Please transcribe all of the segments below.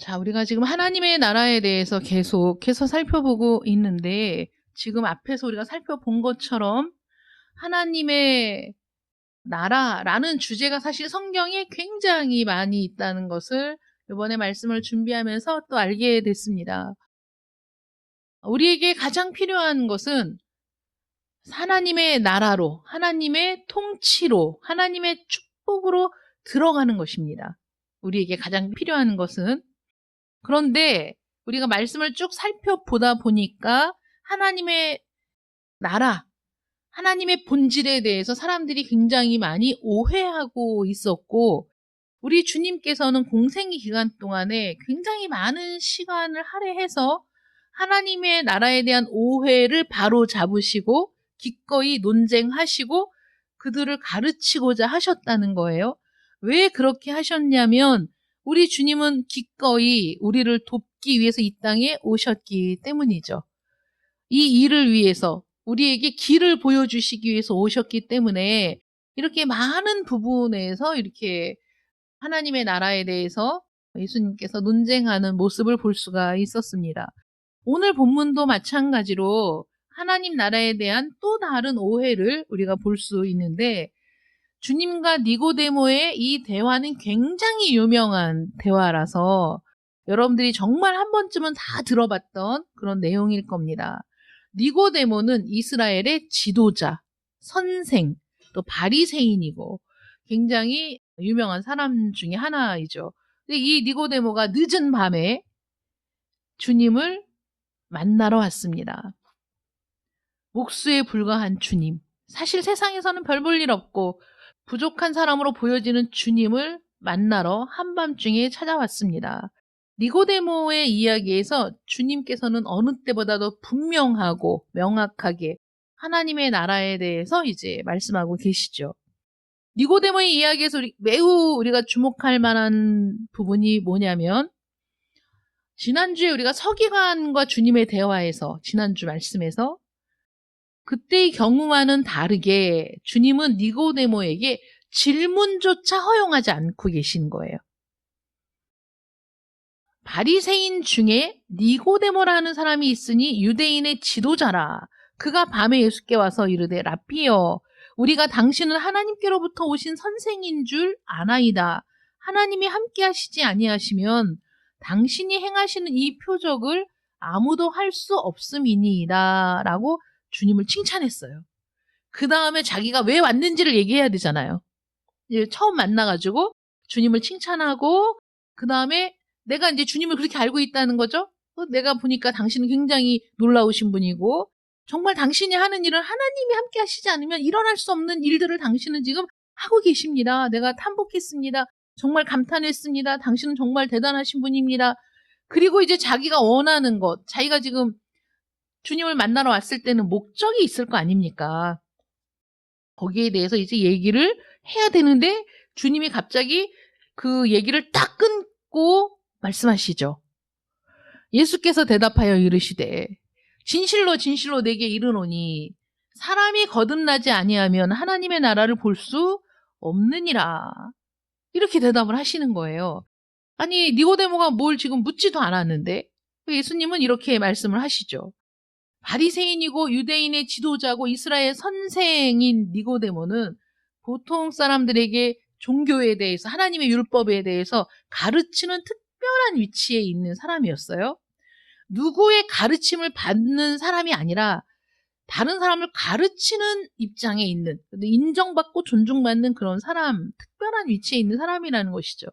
자, 우리가 지금 하나님의 나라에 대해서 계속해서 살펴보고 있는데, 지금 앞에서 우리가 살펴본 것처럼 하나님의 나라라는 주제가 사실 성경에 굉장히 많이 있다는 것을 이번에 말씀을 준비하면서 또 알게 됐습니다. 우리에게 가장 필요한 것은 하나님의 나라로, 하나님의 통치로, 하나님의 축복으로 들어가는 것입니다. 우리에게 가장 필요한 것은. 그런데 우리가 말씀을 쭉 살펴보다 보니까 하나님의 나라, 하나님의 본질에 대해서 사람들이 굉장히 많이 오해하고 있었고, 우리 주님께서는 공생기 기간 동안에 굉장히 많은 시간을 할애해서 하나님의 나라에 대한 오해를 바로 잡으시고 기꺼이 논쟁하시고 그들을 가르치고자 하셨다는 거예요. 왜 그렇게 하셨냐면 우리 주님은 기꺼이 우리를 돕기 위해서 이 땅에 오셨기 때문이죠. 이 일을 위해서 우리에게 길을 보여주시기 위해서 오셨기 때문에 이렇게 많은 부분에서 이렇게 하나님의 나라에 대해서 예수님께서 논쟁하는 모습을 볼 수가 있었습니다. 오늘 본문도 마찬가지로 하나님 나라에 대한 또 다른 오해를 우리가 볼 수 있는데, 주님과 니고데모의 이 대화는 굉장히 유명한 대화라서 여러분들이 정말 한 번쯤은 다 들어봤던 그런 내용일 겁니다. 니고데모는 이스라엘의 지도자, 선생, 또 바리새인이고 굉장히 유명한 사람 중에 하나이죠. 근데 이 니고데모가 늦은 밤에 주님을 만나러 왔습니다. 목수에 불과한 주님, 사실 세상에서는 별 볼 일 없고 부족한 사람으로 보여지는 주님을 만나러 한밤중에 찾아왔습니다. 니고데모의 이야기에서 주님께서는 어느 때보다도 분명하고 명확하게 하나님의 나라에 대해서 이제 말씀하고 계시죠. 니고데모의 이야기에서 매우 우리가 주목할 만한 부분이 뭐냐면, 지난주에 우리가 서기관과 주님의 대화에서, 지난주 말씀에서 그때의 경우와는 다르게 주님은 니고데모에게 질문조차 허용하지 않고 계신 거예요. 바리새인 중에 니고데모라는 사람이 있으니 유대인의 지도자라. 그가 밤에 예수께 와서 이르되 라피여, 우리가 당신은 하나님께로부터 오신 선생인 줄 아나이다. 하나님이 함께 하시지 아니하시면 당신이 행하시는 이 표적을 아무도 할 수 없음이니이다. 라고 주님을 칭찬했어요. 그 다음에 자기가 왜 왔는지를 얘기해야 되잖아요. 처음 만나가지고 주님을 칭찬하고, 그 다음에 내가 이제 주님을 그렇게 알고 있다는 거죠. 내가 보니까 당신은 굉장히 놀라우신 분이고, 정말 당신이 하는 일은 하나님이 함께 하시지 않으면 일어날 수 없는 일들을 당신은 지금 하고 계십니다. 내가 탐복했습니다. 정말 감탄했습니다. 당신은 정말 대단하신 분입니다. 그리고 이제 자기가 원하는 것, 자기가 지금 주님을 만나러 왔을 때는 목적이 있을 거 아닙니까? 거기에 대해서 이제 얘기를 해야 되는데 주님이 갑자기 그 얘기를 딱 끊고 말씀하시죠. 예수께서 대답하여 이르시되 진실로 진실로 내게 이르노니 사람이 거듭나지 아니하면 하나님의 나라를 볼 수 없느니라. 이렇게 대답을 하시는 거예요. 아니, 니고데모가 뭘 지금 묻지도 않았는데 예수님은 이렇게 말씀을 하시죠. 바리새인이고 유대인의 지도자고 이스라엘 선생인 니고데모는 보통 사람들에게 종교에 대해서, 하나님의 율법에 대해서 가르치는 특별한 위치에 있는 사람이었어요. 누구의 가르침을 받는 사람이 아니라 다른 사람을 가르치는 입장에 있는, 인정받고 존중받는 그런 사람, 특별한 위치에 있는 사람이라는 것이죠.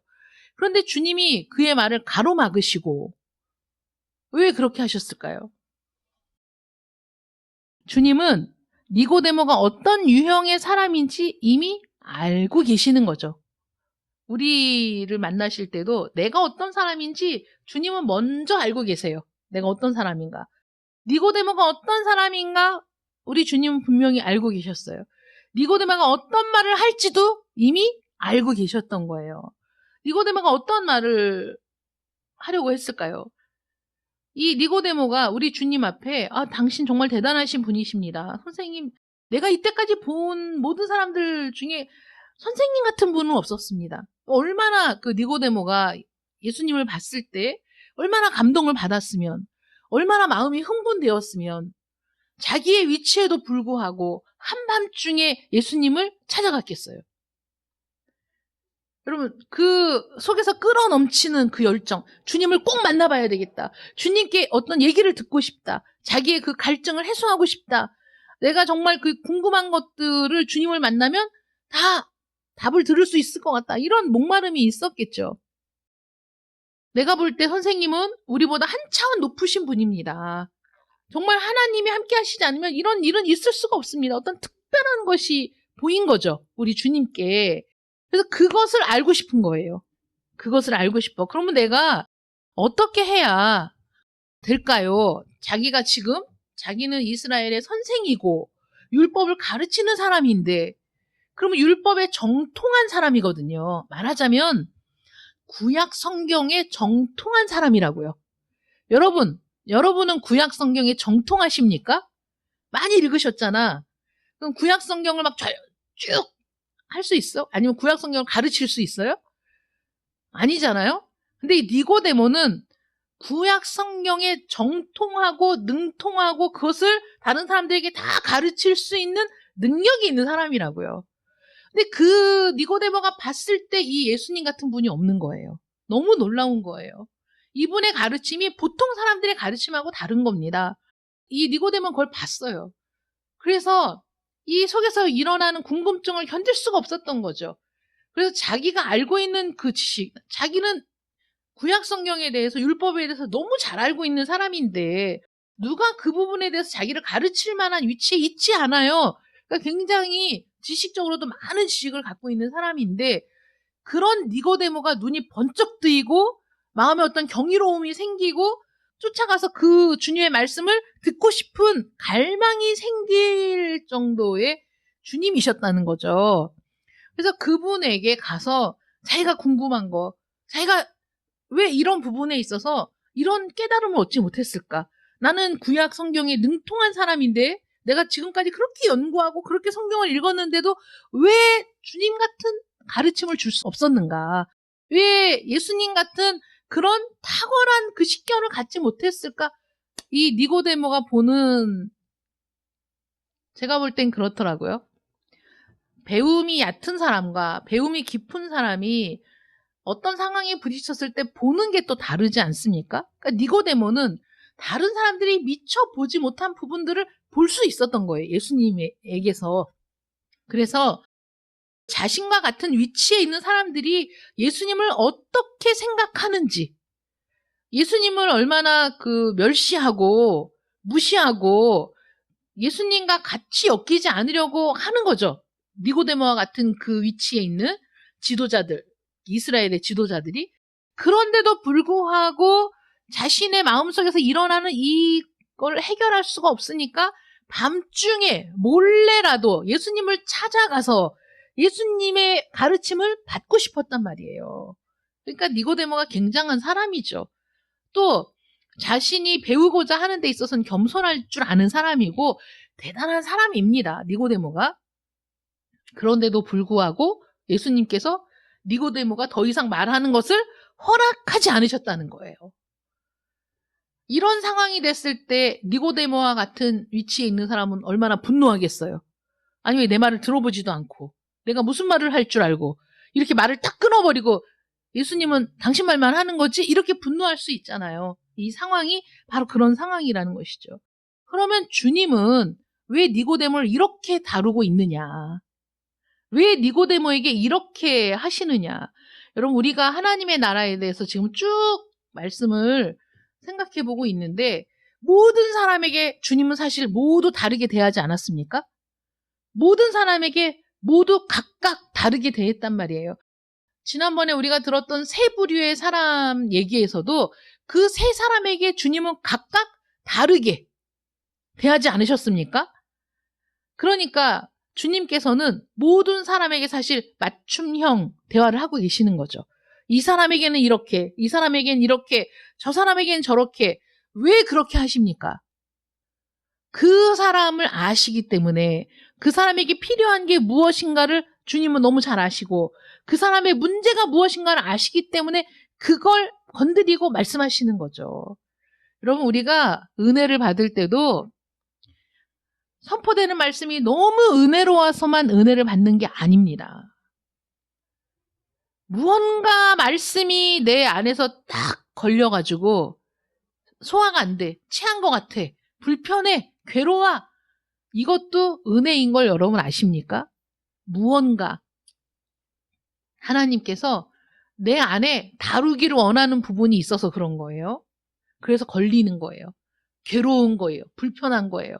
그런데 주님이 그의 말을 가로막으시고, 왜 그렇게 하셨을까요? 주님은 니고데모가 어떤 유형의 사람인지 이미 알고 계시는 거죠. 우리를 만나실 때도 내가 어떤 사람인지 주님은 먼저 알고 계세요. 내가 어떤 사람인가. 니고데모가 어떤 사람인가 우리 주님은 분명히 알고 계셨어요. 니고데모가 어떤 말을 할지도 이미 알고 계셨던 거예요. 니고데모가 어떤 말을 하려고 했을까요? 이 니고데모가 우리 주님 앞에 당신 정말 대단하신 분이십니다. 선생님, 내가 이때까지 본 모든 사람들 중에 선생님 같은 분은 없었습니다. 얼마나 그 니고데모가 예수님을 봤을 때 얼마나 감동을 받았으면, 얼마나 마음이 흥분되었으면 자기의 위치에도 불구하고 한밤중에 예수님을 찾아갔겠어요. 여러분, 그 속에서 끌어넘치는 그 열정, 주님을 꼭 만나봐야 되겠다. 주님께 어떤 얘기를 듣고 싶다. 자기의 그 갈증을 해소하고 싶다. 내가 정말 그 궁금한 것들을 주님을 만나면 다 답을 들을 수 있을 것 같다. 이런 목마름이 있었겠죠. 내가 볼 때 선생님은 우리보다 한 차원 높으신 분입니다. 정말 하나님이 함께 하시지 않으면 이런 일은 있을 수가 없습니다. 어떤 특별한 것이 보인 거죠. 우리 주님께. 그래서 그것을 알고 싶은 거예요. 그것을 알고 싶어. 그러면 내가 어떻게 해야 될까요? 자기가 지금 자기는 이스라엘의 선생이고 율법을 가르치는 사람인데, 그러면 율법에 정통한 사람이거든요. 말하자면 구약 성경에 정통한 사람이라고요. 여러분은 구약 성경에 정통하십니까? 많이 읽으셨잖아. 그럼 구약 성경을 막 쭉 할 수 있어? 아니면 구약 성경을 가르칠 수 있어요? 아니잖아요? 근데 이 니고데모는 구약 성경에 정통하고 능통하고 그것을 다른 사람들에게 다 가르칠 수 있는 능력이 있는 사람이라고요. 근데 그 니고데모가 봤을 때 이 예수님 같은 분이 없는 거예요. 너무 놀라운 거예요. 이분의 가르침이 보통 사람들의 가르침하고 다른 겁니다. 이 니고데모는 그걸 봤어요. 그래서 이 속에서 일어나는 궁금증을 견딜 수가 없었던 거죠. 그래서 자기가 알고 있는 그 지식, 자기는 구약 성경에 대해서, 율법에 대해서 너무 잘 알고 있는 사람인데 누가 그 부분에 대해서 자기를 가르칠 만한 위치에 있지 않아요. 그러니까 굉장히 지식적으로도 많은 지식을 갖고 있는 사람인데, 그런 니고데모가 눈이 번쩍 뜨이고 마음에 어떤 경이로움이 생기고 쫓아가서 그 주님의 말씀을 듣고 싶은 갈망이 생길 정도의 주님이셨다는 거죠. 그래서 그분에게 가서 자기가 궁금한 거, 자기가 왜 이런 부분에 있어서 이런 깨달음을 얻지 못했을까? 나는 구약 성경에 능통한 사람인데 내가 지금까지 그렇게 연구하고 그렇게 성경을 읽었는데도 왜 주님 같은 가르침을 줄 수 없었는가? 왜 예수님 같은 그런 탁월한 그 식견을 갖지 못했을까? 이 니고데모가 보는, 제가 볼 땐 그렇더라고요. 배움이 얕은 사람과 배움이 깊은 사람이 어떤 상황에 부딪혔을 때 보는 게 또 다르지 않습니까? 그러니까 니고데모는 다른 사람들이 미처 보지 못한 부분들을 볼 수 있었던 거예요. 예수님에게서. 그래서 자신과 같은 위치에 있는 사람들이 예수님을 어떻게 생각하는지, 예수님을 얼마나 멸시하고 무시하고 예수님과 같이 엮이지 않으려고 하는 거죠. 니고데모와 같은 그 위치에 있는 지도자들, 이스라엘의 지도자들이. 그런데도 불구하고 자신의 마음속에서 일어나는 이걸 해결할 수가 없으니까 밤중에 몰래라도 예수님을 찾아가서 예수님의 가르침을 받고 싶었단 말이에요. 그러니까 니고데모가 굉장한 사람이죠. 또 자신이 배우고자 하는 데 있어서는 겸손할 줄 아는 사람이고 대단한 사람입니다. 니고데모가. 그런데도 불구하고 예수님께서 니고데모가 더 이상 말하는 것을 허락하지 않으셨다는 거예요. 이런 상황이 됐을 때 니고데모와 같은 위치에 있는 사람은 얼마나 분노하겠어요. 아니 왜 내 말을 들어보지도 않고 내가 무슨 말을 할 줄 알고 이렇게 말을 딱 끊어버리고 예수님은 당신 말만 하는 거지? 이렇게 분노할 수 있잖아요. 이 상황이 바로 그런 상황이라는 것이죠. 그러면 주님은 왜 니고데모를 이렇게 다루고 있느냐? 왜 니고데모에게 이렇게 하시느냐? 여러분, 우리가 하나님의 나라에 대해서 지금 쭉 말씀을 생각해 보고 있는데 모든 사람에게 주님은 사실 모두 다르게 대하지 않았습니까? 모든 사람에게 모두 각각 다르게 대했단 말이에요. 지난번에 우리가 들었던 세 부류의 사람 얘기에서도 그 세 사람에게 주님은 각각 다르게 대하지 않으셨습니까? 그러니까 주님께서는 모든 사람에게 사실 맞춤형 대화를 하고 계시는 거죠. 이 사람에게는 이렇게, 이 사람에게는 이렇게, 저 사람에게는 저렇게. 왜 그렇게 하십니까? 그 사람을 아시기 때문에 그 사람에게 필요한 게 무엇인가를 주님은 너무 잘 아시고 그 사람의 문제가 무엇인가를 아시기 때문에 그걸 건드리고 말씀하시는 거죠. 여러분, 우리가 은혜를 받을 때도 선포되는 말씀이 너무 은혜로워서만 은혜를 받는 게 아닙니다. 무언가 말씀이 내 안에서 딱 걸려가지고 소화가 안 돼. 체한 것 같아. 불편해. 괴로워. 이것도 은혜인 걸 여러분 아십니까? 무언가 하나님께서 내 안에 다루기를 원하는 부분이 있어서 그런 거예요. 그래서 걸리는 거예요. 괴로운 거예요. 불편한 거예요.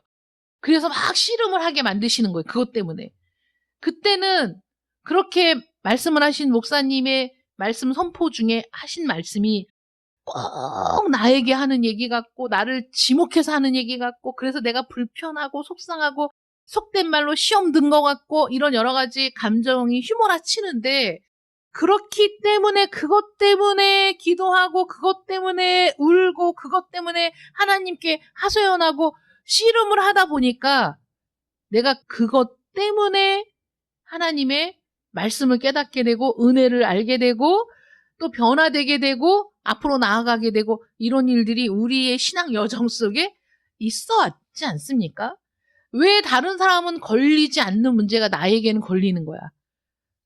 그래서 막 씨름을 하게 만드시는 거예요. 그것 때문에. 그때는 그렇게 말씀을 하신 목사님의 말씀 선포 중에 하신 말씀이 꼭 나에게 하는 얘기 같고 나를 지목해서 하는 얘기 같고 그래서 내가 불편하고 속상하고 속된 말로 시험 든 것 같고 이런 여러 가지 감정이 휘몰아치는데 그렇기 때문에 그것 때문에 기도하고 그것 때문에 울고 그것 때문에 하나님께 하소연하고 씨름을 하다 보니까 내가 그것 때문에 하나님의 말씀을 깨닫게 되고 은혜를 알게 되고 또 변화되게 되고 앞으로 나아가게 되고 이런 일들이 우리의 신앙 여정 속에 있어 왔지 않습니까? 왜 다른 사람은 걸리지 않는 문제가 나에게는 걸리는 거야?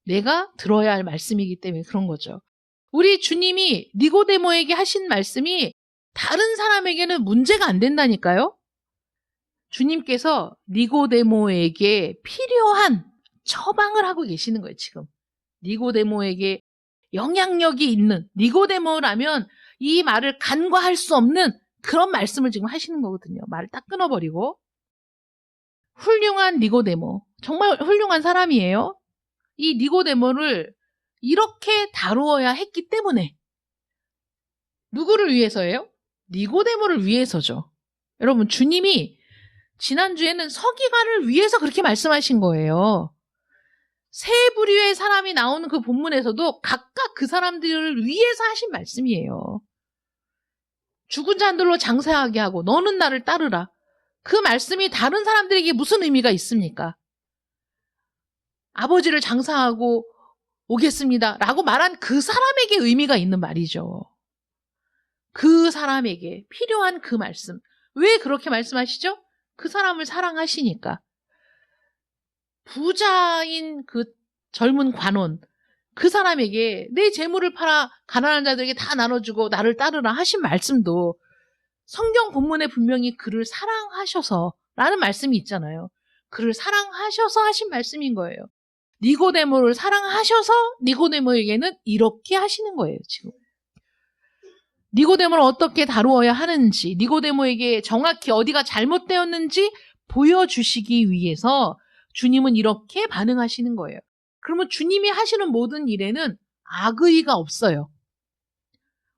내가 들어야 할 말씀이기 때문에 그런 거죠. 우리 주님이 니고데모에게 하신 말씀이 다른 사람에게는 문제가 안 된다니까요? 주님께서 니고데모에게 필요한 처방을 하고 계시는 거예요, 지금. 니고데모에게 영향력이 있는, 니고데모라면 이 말을 간과할 수 없는 그런 말씀을 지금 하시는 거거든요. 말을 딱 끊어버리고. 훌륭한 니고데모, 정말 훌륭한 사람이에요. 이 니고데모를 이렇게 다루어야 했기 때문에 누구를 위해서예요? 니고데모를 위해서죠. 여러분, 주님이 지난주에는 서기관을 위해서 그렇게 말씀하신 거예요. 세 부류의 사람이 나오는 그 본문에서도 각각 그 사람들을 위해서 하신 말씀이에요. 죽은 자들로 장사하게 하고 너는 나를 따르라. 그 말씀이 다른 사람들에게 무슨 의미가 있습니까? 아버지를 장사하고 오겠습니다 라고 말한 그 사람에게 의미가 있는 말이죠. 그 사람에게 필요한 그 말씀. 왜 그렇게 말씀하시죠? 그 사람을 사랑하시니까. 부자인 그 젊은 관원, 그 사람에게 내 재물을 팔아 가난한 자들에게 다 나눠주고 나를 따르라 하신 말씀도 성경 본문에 분명히 그를 사랑하셔서 라는 말씀이 있잖아요. 그를 사랑하셔서 하신 말씀인 거예요. 니고데모를 사랑하셔서 니고데모에게는 이렇게 하시는 거예요, 지금. 니고데모를 어떻게 다루어야 하는지, 니고데모에게 정확히 어디가 잘못되었는지 보여주시기 위해서 주님은 이렇게 반응하시는 거예요. 그러면 주님이 하시는 모든 일에는 악의가 없어요.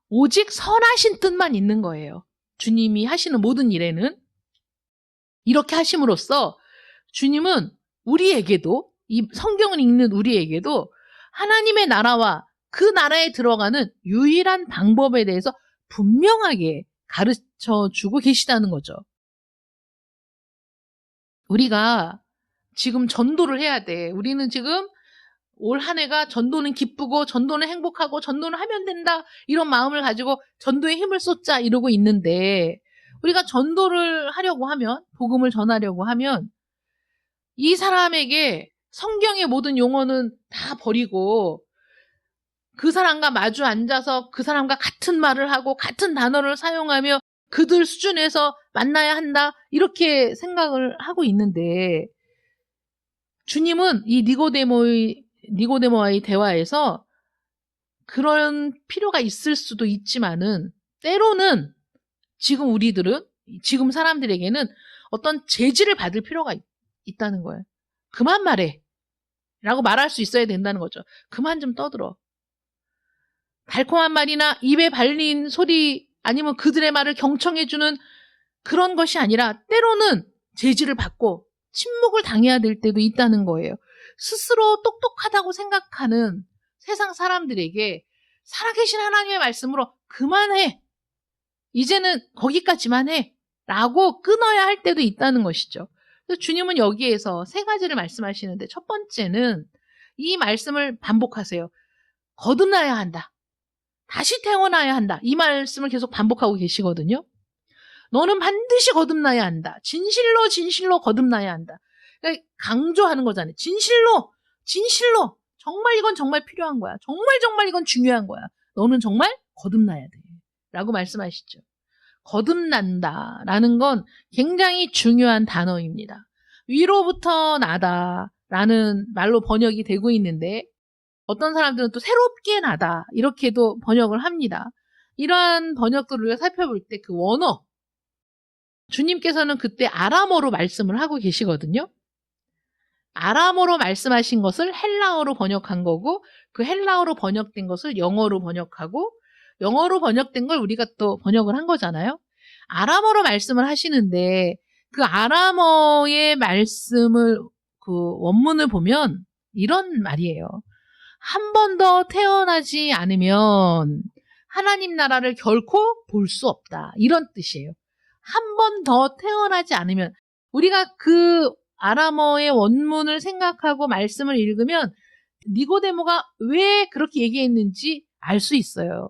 오직 선하신 뜻만 있는 거예요. 주님이 하시는 모든 일에는. 이렇게 하심으로써 주님은 우리에게도, 이 성경을 읽는 우리에게도 하나님의 나라와 그 나라에 들어가는 유일한 방법에 대해서 분명하게 가르쳐 주고 계시다는 거죠. 우리가 지금 전도를 해야 돼. 우리는 지금 올 한 해가 전도는 기쁘고 전도는 행복하고 전도는 하면 된다 이런 마음을 가지고 전도에 힘을 쏟자 이러고 있는데 우리가 전도를 하려고 하면 복음을 전하려고 하면 이 사람에게 성경의 모든 용어는 다 버리고 그 사람과 마주 앉아서 그 사람과 같은 말을 하고 같은 단어를 사용하며 그들 수준에서 만나야 한다 이렇게 생각을 하고 있는데 주님은 이 니고데모와의 대화에서 그런 필요가 있을 수도 있지만은 때로는 지금 우리들은 지금 사람들에게는 어떤 제지를 받을 필요가 있다는 거예요. 그만 말해 라고 말할 수 있어야 된다는 거죠. 그만 좀 떠들어. 달콤한 말이나 입에 발린 소리 아니면 그들의 말을 경청해주는 그런 것이 아니라 때로는 제지를 받고 침묵을 당해야 될 때도 있다는 거예요. 스스로 똑똑하다고 생각하는 세상 사람들에게 살아계신 하나님의 말씀으로 그만해. 이제는 거기까지만 해. 라고 끊어야 할 때도 있다는 것이죠. 그래서 주님은 여기에서 세 가지를 말씀하시는데 첫 번째는 이 말씀을 반복하세요. 거듭나야 한다. 다시 태어나야 한다. 이 말씀을 계속 반복하고 계시거든요. 너는 반드시 거듭나야 한다. 진실로 진실로 거듭나야 한다. 그러니까 강조하는 거잖아요. 진실로 진실로 정말 이건 정말 필요한 거야. 정말 정말 이건 중요한 거야. 너는 정말 거듭나야 돼. 라고 말씀하시죠. 거듭난다라는 건 굉장히 중요한 단어입니다. 위로부터 나다라는 말로 번역이 되고 있는데 어떤 사람들은 또 새롭게 나다 이렇게도 번역을 합니다. 이러한 번역들을 우리가 살펴볼 때 그 원어 주님께서는 그때 아람어로 말씀을 하고 계시거든요. 아람어로 말씀하신 것을 헬라어로 번역한 거고 그 헬라어로 번역된 것을 영어로 번역하고 영어로 번역된 걸 우리가 또 번역을 한 거잖아요. 아람어로 말씀을 하시는데 그 아람어의 말씀을 그 원문을 보면 이런 말이에요. 한 번 더 태어나지 않으면 하나님 나라를 결코 볼 수 없다. 이런 뜻이에요. 한 번 더 태어나지 않으면 우리가 그 아람어의 원문을 생각하고 말씀을 읽으면 니고데모가 왜 그렇게 얘기했는지 알 수 있어요.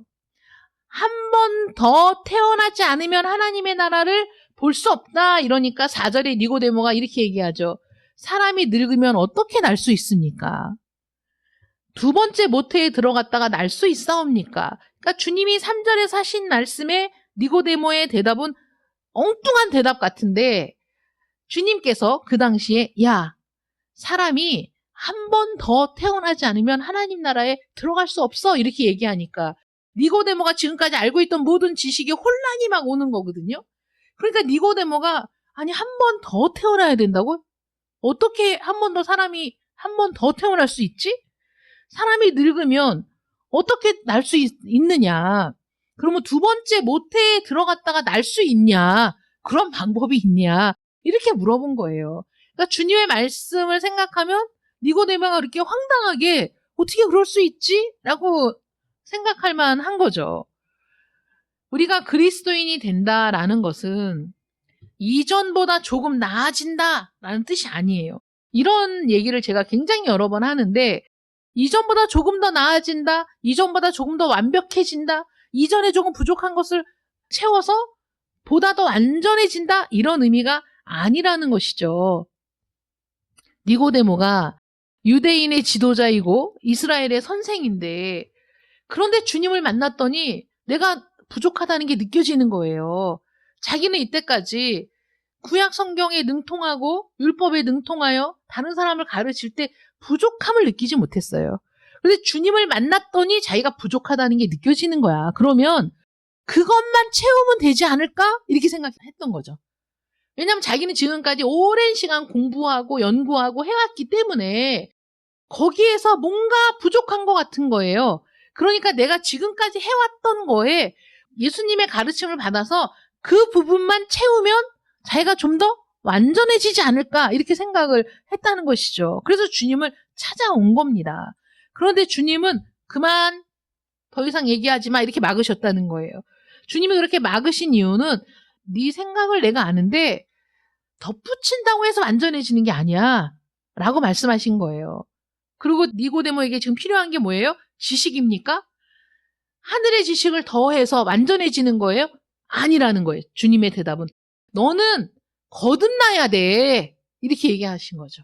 한 번 더 태어나지 않으면 하나님의 나라를 볼 수 없다. 이러니까 4절에 니고데모가 이렇게 얘기하죠. 사람이 늙으면 어떻게 날 수 있습니까? 두 번째 모태에 들어갔다가 날 수 있사옵니까? 그러니까 주님이 3절에서 하신 말씀에 니고데모의 대답은 엉뚱한 대답 같은데 주님께서 그 당시에 야, 사람이 한 번 더 태어나지 않으면 하나님 나라에 들어갈 수 없어 이렇게 얘기하니까 니고데모가 지금까지 알고 있던 모든 지식에 혼란이 막 오는 거거든요. 그러니까 니고데모가 아니 한 번 더 태어나야 된다고? 어떻게 한 번 더 사람이 한 번 더 태어날 수 있지? 사람이 늙으면 어떻게 날 수 있느냐? 그러면 두 번째 모태에 들어갔다가 날 수 있냐? 그런 방법이 있냐? 이렇게 물어본 거예요. 그러니까 주님의 말씀을 생각하면 니고데모가 그렇게 황당하게 어떻게 그럴 수 있지? 라고 생각할 만한 거죠. 우리가 그리스도인이 된다라는 것은 이전보다 조금 나아진다라는 뜻이 아니에요. 이런 얘기를 제가 굉장히 여러 번 하는데 이전보다 조금 더 나아진다, 이전보다 조금 더 완벽해진다, 이전에 조금 부족한 것을 채워서 보다 더 완전해진다 이런 의미가 아니라는 것이죠. 니고데모가 유대인의 지도자이고 이스라엘의 선생인데 그런데 주님을 만났더니 내가 부족하다는 게 느껴지는 거예요. 자기는 이때까지 구약 성경에 능통하고 율법에 능통하여 다른 사람을 가르칠 때 부족함을 느끼지 못했어요. 그런데 주님을 만났더니 자기가 부족하다는 게 느껴지는 거야. 그러면 그것만 채우면 되지 않을까? 이렇게 생각했던 거죠. 왜냐하면 자기는 지금까지 오랜 시간 공부하고 연구하고 해왔기 때문에 거기에서 뭔가 부족한 것 같은 거예요. 그러니까 내가 지금까지 해왔던 거에 예수님의 가르침을 받아서 그 부분만 채우면 자기가 좀 더 완전해지지 않을까 이렇게 생각을 했다는 것이죠. 그래서 주님을 찾아온 겁니다. 그런데 주님은 그만 더 이상 얘기하지 마 이렇게 막으셨다는 거예요. 주님이 그렇게 막으신 이유는 네 생각을 내가 아는데 덧붙인다고 해서 완전해지는 게 아니야 라고 말씀하신 거예요. 그리고 니고데모에게 지금 필요한 게 뭐예요? 지식입니까? 하늘의 지식을 더해서 완전해지는 거예요? 아니라는 거예요. 주님의 대답은 너는 거듭나야 돼 이렇게 얘기하신 거죠.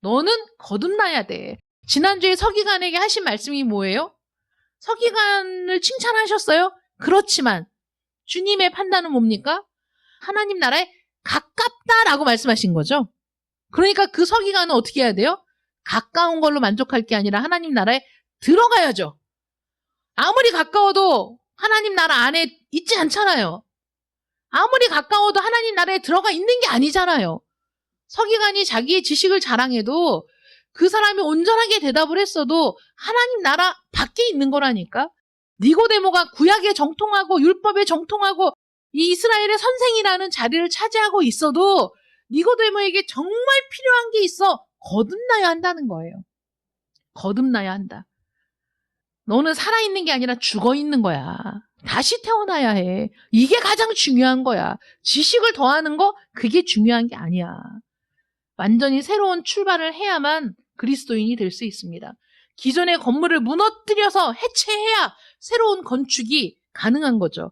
너는 거듭나야 돼. 지난주에 서기관에게 하신 말씀이 뭐예요? 서기관을 칭찬하셨어요? 그렇지만 주님의 판단은 뭡니까? 하나님 나라에 가깝다라고 말씀하신 거죠. 그러니까 그 서기관은 어떻게 해야 돼요? 가까운 걸로 만족할 게 아니라 하나님 나라에 들어가야죠. 아무리 가까워도 하나님 나라 안에 있지 않잖아요. 아무리 가까워도 하나님 나라에 들어가 있는 게 아니잖아요. 서기관이 자기의 지식을 자랑해도 그 사람이 온전하게 대답을 했어도 하나님 나라 밖에 있는 거라니까. 니고데모가 구약에 정통하고 율법에 정통하고 이 이스라엘의 선생이라는 자리를 차지하고 있어도 니고데모에게 정말 필요한 게 있어. 거듭나야 한다는 거예요. 거듭나야 한다. 너는 살아있는 게 아니라 죽어있는 거야. 다시 태어나야 해. 이게 가장 중요한 거야. 지식을 더하는 거 그게 중요한 게 아니야. 완전히 새로운 출발을 해야만 그리스도인이 될 수 있습니다. 기존의 건물을 무너뜨려서 해체해야 새로운 건축이 가능한 거죠.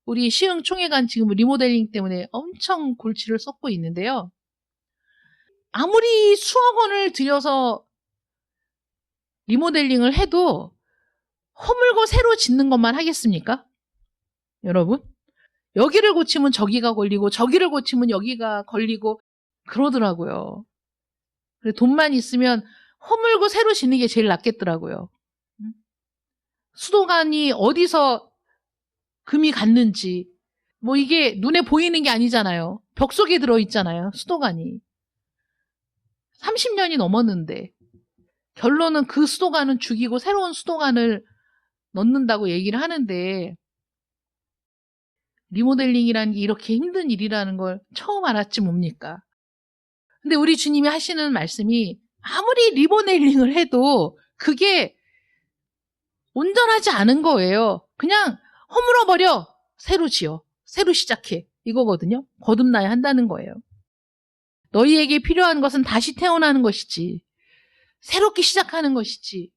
우리 시흥총회관 지금 리모델링 때문에 엄청 골치를 썩고 있는데요. 아무리 수억 원을 들여서 리모델링을 해도 허물고 새로 짓는 것만 하겠습니까? 여러분? 여기를 고치면 저기가 걸리고 저기를 고치면 여기가 걸리고 그러더라고요. 돈만 있으면 허물고 새로 짓는 게 제일 낫겠더라고요. 수도관이 어디서 금이 갔는지 뭐 이게 눈에 보이는 게 아니잖아요. 벽 속에 들어있잖아요. 수도관이. 30년이 넘었는데 결론은 그 수도관은 죽이고 새로운 수도관을 넣는다고 얘기를 하는데 리모델링이라는 게 이렇게 힘든 일이라는 걸 처음 알았지 뭡니까? 근데 우리 주님이 하시는 말씀이 아무리 리모델링을 해도 그게 온전하지 않은 거예요. 그냥 허물어버려. 새로 지어. 새로 시작해. 이거거든요. 거듭나야 한다는 거예요. 너희에게 필요한 것은 다시 태어나는 것이지 새롭게 시작하는 것이지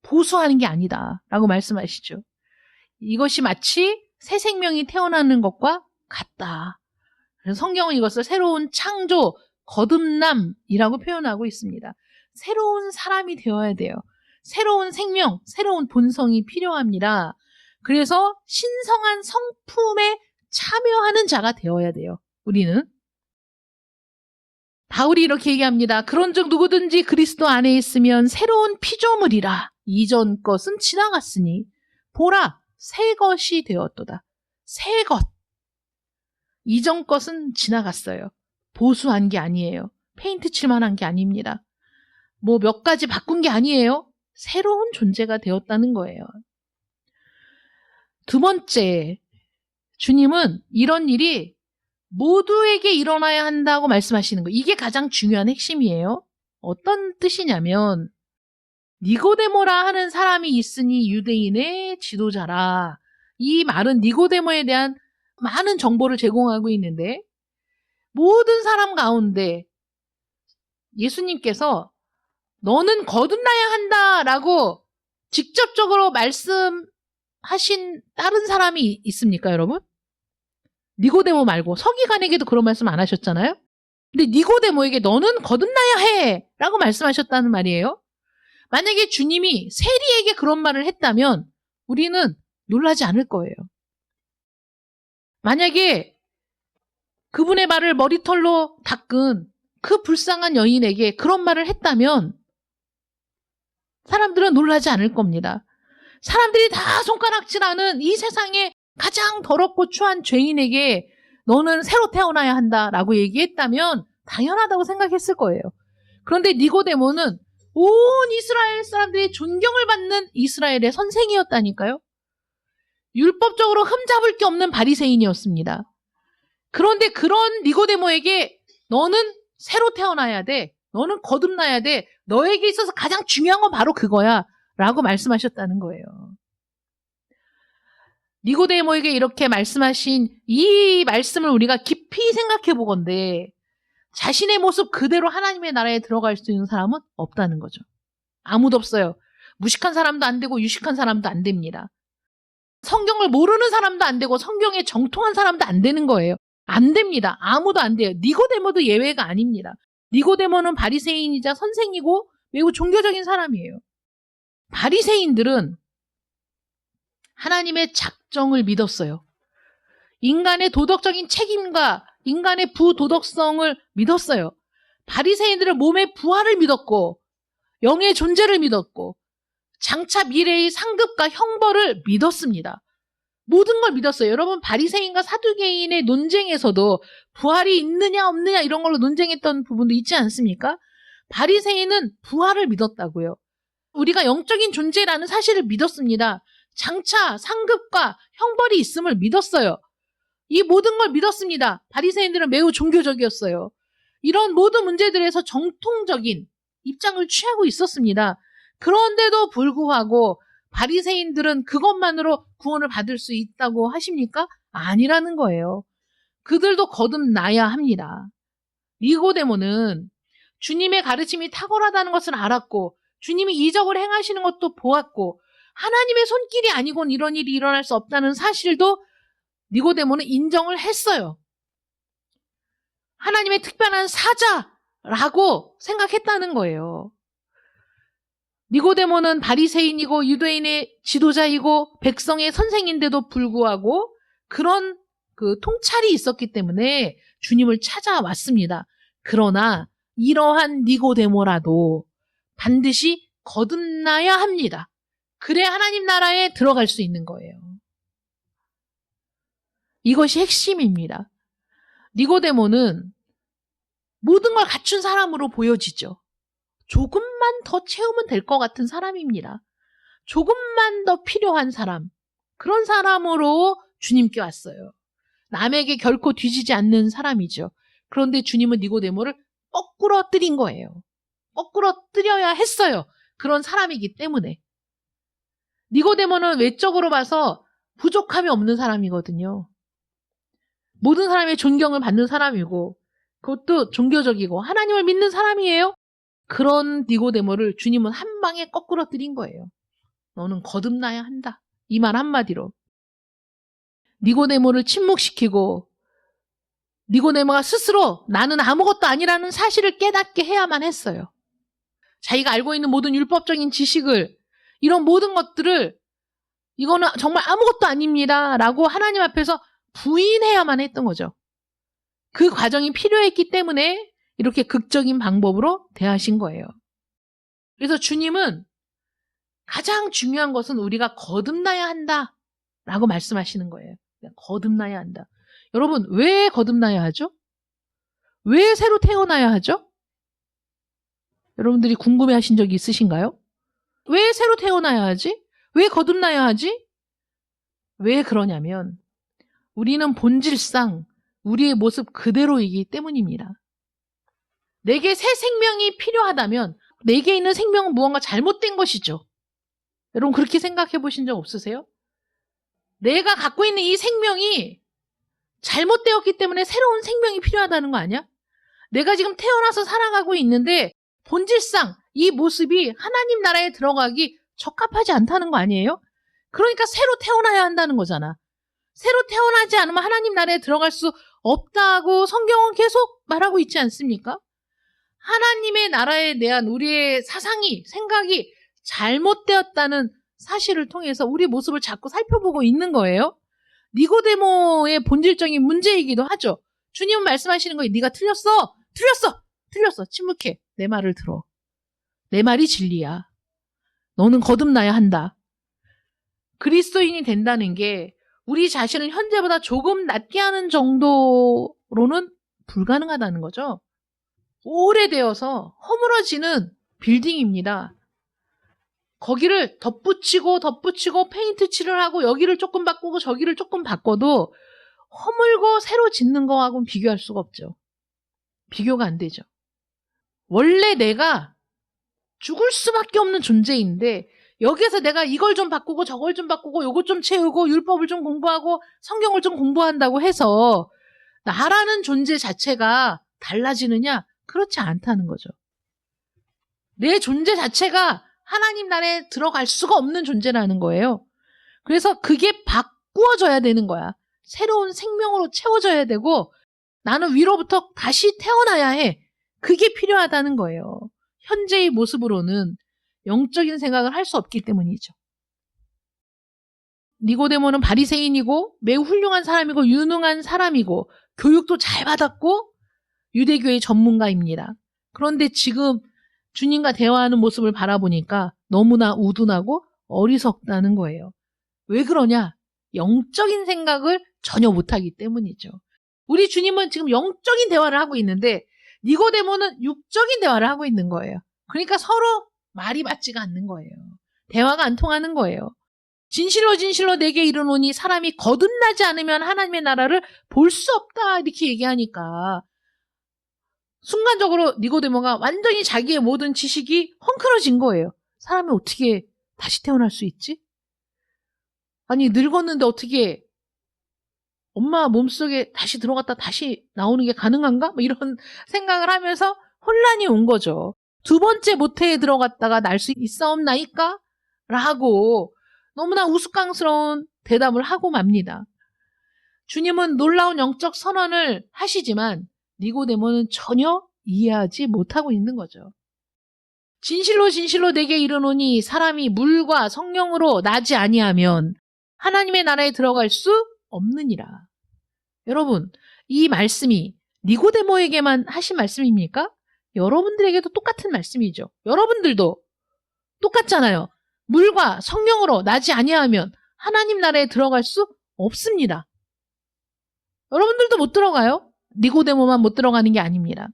보수하는 게 아니다 라고 말씀하시죠. 이것이 마치 새 생명이 태어나는 것과 같다. 그래서 성경은 이것을 새로운 창조, 거듭남이라고 표현하고 있습니다. 새로운 사람이 되어야 돼요. 새로운 생명, 새로운 본성이 필요합니다. 그래서 신성한 성품에 참여하는 자가 되어야 돼요. 우리는. 바울이 이렇게 얘기합니다. 그런즉 누구든지 그리스도 안에 있으면 새로운 피조물이라. 이전 것은 지나갔으니 보라 새 것이 되었도다. 새 것. 이전 것은 지나갔어요. 보수한 게 아니에요. 페인트 칠만 한 게 아닙니다. 뭐 몇 가지 바꾼 게 아니에요. 새로운 존재가 되었다는 거예요. 두 번째, 주님은 이런 일이 모두에게 일어나야 한다고 말씀하시는 거예요. 이게 가장 중요한 핵심이에요. 어떤 뜻이냐면 니고데모라 하는 사람이 있으니 유대인의 지도자라. 이 말은 니고데모에 대한 많은 정보를 제공하고 있는데 모든 사람 가운데 예수님께서 너는 거듭나야 한다라고 직접적으로 말씀하신 다른 사람이 있습니까, 여러분? 니고데모 말고 서기관에게도 그런 말씀 안 하셨잖아요? 근데 니고데모에게 너는 거듭나야 해! 라고 말씀하셨다는 말이에요. 만약에 주님이 세리에게 그런 말을 했다면 우리는 놀라지 않을 거예요. 만약에 그분의 말을 머리털로 닦은 그 불쌍한 여인에게 그런 말을 했다면 사람들은 놀라지 않을 겁니다. 사람들이 다 손가락질하는 이 세상에 가장 더럽고 추한 죄인에게 너는 새로 태어나야 한다라고 얘기했다면 당연하다고 생각했을 거예요. 그런데 니고데모는 온 이스라엘 사람들이 존경을 받는 이스라엘의 선생이었다니까요. 율법적으로 흠잡을 게 없는 바리새인이었습니다. 그런데 그런 니고데모에게 너는 새로 태어나야 돼. 너는 거듭나야 돼. 너에게 있어서 가장 중요한 건 바로 그거야. 라고 말씀하셨다는 거예요. 니고데모에게 이렇게 말씀하신 이 말씀을 우리가 깊이 생각해 보건대 자신의 모습 그대로 하나님의 나라에 들어갈 수 있는 사람은 없다는 거죠. 아무도 없어요. 무식한 사람도 안 되고 유식한 사람도 안 됩니다. 성경을 모르는 사람도 안 되고 성경에 정통한 사람도 안 되는 거예요. 안 됩니다. 아무도 안 돼요. 니고데모도 예외가 아닙니다. 니고데모는 바리새인이자 선생이고 매우 종교적인 사람이에요. 바리새인들은 하나님의 작정을 믿었어요. 인간의 도덕적인 책임과 인간의 부도덕성을 믿었어요. 바리새인들은 몸의 부활을 믿었고 영의 존재를 믿었고 장차 미래의 상급과 형벌을 믿었습니다. 모든 걸 믿었어요. 여러분 바리새인과 사두개인의 논쟁에서도 부활이 있느냐 없느냐 이런 걸로 논쟁했던 부분도 있지 않습니까? 바리새인은 부활을 믿었다고요. 우리가 영적인 존재라는 사실을 믿었습니다. 장차 상급과 형벌이 있음을 믿었어요. 이 모든 걸 믿었습니다. 바리새인들은 매우 종교적이었어요. 이런 모든 문제들에서 정통적인 입장을 취하고 있었습니다. 그런데도 불구하고 바리새인들은 그것만으로 구원을 받을 수 있다고 하십니까? 아니라는 거예요. 그들도 거듭나야 합니다. 니고데모는 주님의 가르침이 탁월하다는 것을 알았고 주님이 이적을 행하시는 것도 보았고 하나님의 손길이 아니곤 이런 일이 일어날 수 없다는 사실도 니고데모는 인정을 했어요. 하나님의 특별한 사자라고 생각했다는 거예요. 니고데모는 바리새인이고 유대인의 지도자이고 백성의 선생인데도 불구하고 그런 그 통찰이 있었기 때문에 주님을 찾아왔습니다. 그러나 이러한 니고데모라도 반드시 거듭나야 합니다. 그래야 하나님 나라에 들어갈 수 있는 거예요. 이것이 핵심입니다. 니고데모는 모든 걸 갖춘 사람으로 보여지죠. 조금만 더 채우면 될 것 같은 사람입니다. 조금만 더 필요한 사람, 그런 사람으로 주님께 왔어요. 남에게 결코 뒤지지 않는 사람이죠. 그런데 주님은 니고데모를 거꾸로 뜨린 거예요. 거꾸로 뜨려야 했어요. 그런 사람이기 때문에. 니고데모는 외적으로 봐서 부족함이 없는 사람이거든요. 모든 사람의 존경을 받는 사람이고 그것도 종교적이고 하나님을 믿는 사람이에요. 그런 니고데모를 주님은 한 방에 거꾸로 뜨린 거예요. 너는 거듭나야 한다. 이 말 한마디로. 니고데모를 침묵시키고 니고데모가 스스로 나는 아무것도 아니라는 사실을 깨닫게 해야만 했어요. 자기가 알고 있는 모든 율법적인 지식을, 이런 모든 것들을 이거는 정말 아무것도 아닙니다 라고 하나님 앞에서 부인해야만 했던 거죠. 그 과정이 필요했기 때문에 이렇게 극적인 방법으로 대하신 거예요. 그래서 주님은 가장 중요한 것은 우리가 거듭나야 한다 라고 말씀하시는 거예요. 거듭나야 한다. 여러분, 왜 거듭나야 하죠? 왜 새로 태어나야 하죠? 여러분들이 궁금해 하신 적이 있으신가요? 왜 새로 태어나야 하지? 왜 거듭나야 하지? 왜 그러냐면 우리는 본질상 우리의 모습 그대로이기 때문입니다. 내게 새 생명이 필요하다면 내게 있는 생명은 무언가 잘못된 것이죠. 여러분 그렇게 생각해 보신 적 없으세요? 내가 갖고 있는 이 생명이 잘못되었기 때문에 새로운 생명이 필요하다는 거 아니야? 내가 지금 태어나서 살아가고 있는데 본질상 이 모습이 하나님 나라에 들어가기 적합하지 않다는 거 아니에요? 그러니까 새로 태어나야 한다는 거잖아. 새로 태어나지 않으면 하나님 나라에 들어갈 수 없다고 성경은 계속 말하고 있지 않습니까? 하나님의 나라에 대한 우리의 사상이, 생각이 잘못되었다는 사실을 통해서 우리 모습을 자꾸 살펴보고 있는 거예요. 니고데모의 본질적인 문제이기도 하죠. 주님은 말씀하시는 거예요. 네가 틀렸어. 틀렸어. 침묵해. 내 말을 들어. 내 말이 진리야. 너는 거듭나야 한다. 그리스도인이 된다는 게 우리 자신을 현재보다 조금 낮게 하는 정도로는 불가능하다는 거죠. 오래되어서 허물어지는 빌딩입니다. 거기를 덧붙이고 페인트 칠을 하고 여기를 조금 바꾸고 저기를 조금 바꿔도 허물고 새로 짓는 거하고는 비교할 수가 없죠. 비교가 안 되죠. 원래 내가 죽을 수밖에 없는 존재인데 여기에서 내가 이걸 좀 바꾸고 저걸 좀 바꾸고 요것 좀 채우고 율법을 좀 공부하고 성경을 좀 공부한다고 해서 나라는 존재 자체가 달라지느냐? 그렇지 않다는 거죠. 내 존재 자체가 하나님 나라에 들어갈 수가 없는 존재라는 거예요. 그래서 그게 바꾸어져야 되는 거야. 새로운 생명으로 채워져야 되고 나는 위로부터 다시 태어나야 해. 그게 필요하다는 거예요. 현재의 모습으로는 영적인 생각을 할 수 없기 때문이죠. 니고데모는 바리새인이고 매우 훌륭한 사람이고 유능한 사람이고 교육도 잘 받았고 유대교의 전문가입니다. 그런데 지금 주님과 대화하는 모습을 바라보니까 너무나 우둔하고 어리석다는 거예요. 왜 그러냐? 영적인 생각을 전혀 못하기 때문이죠. 우리 주님은 지금 영적인 대화를 하고 있는데 니고데모는 육적인 대화를 하고 있는 거예요. 그러니까 서로 말이 맞지가 않는 거예요. 대화가 안 통하는 거예요. 진실로 내게 이르노니 사람이 거듭나지 않으면 하나님의 나라를 볼 수 없다 이렇게 얘기하니까 순간적으로 니고데모가 완전히 자기의 모든 지식이 헝클어진 거예요. 사람이 어떻게 다시 태어날 수 있지? 아니 늙었는데 어떻게 엄마 몸속에 다시 들어갔다 다시 나오는 게 가능한가? 뭐 이런 생각을 하면서 혼란이 온 거죠. 두 번째 모태에 들어갔다가 날 수 있사옵나이까? 라고 너무나 우스꽝스러운 대답을 하고 맙니다. 주님은 놀라운 영적 선언을 하시지만 니고데모는 전혀 이해하지 못하고 있는 거죠. 진실로 진실로 내게 이르노니 사람이 물과 성령으로 나지 아니하면 하나님의 나라에 들어갈 수 없느니라. 여러분, 이 말씀이 니고데모에게만 하신 말씀입니까? 여러분들에게도 똑같은 말씀이죠. 여러분들도 똑같잖아요. 물과 성령으로 나지 아니하면 하나님 나라에 들어갈 수 없습니다. 여러분들도 못 들어가요. 니고데모만 못 들어가는 게 아닙니다.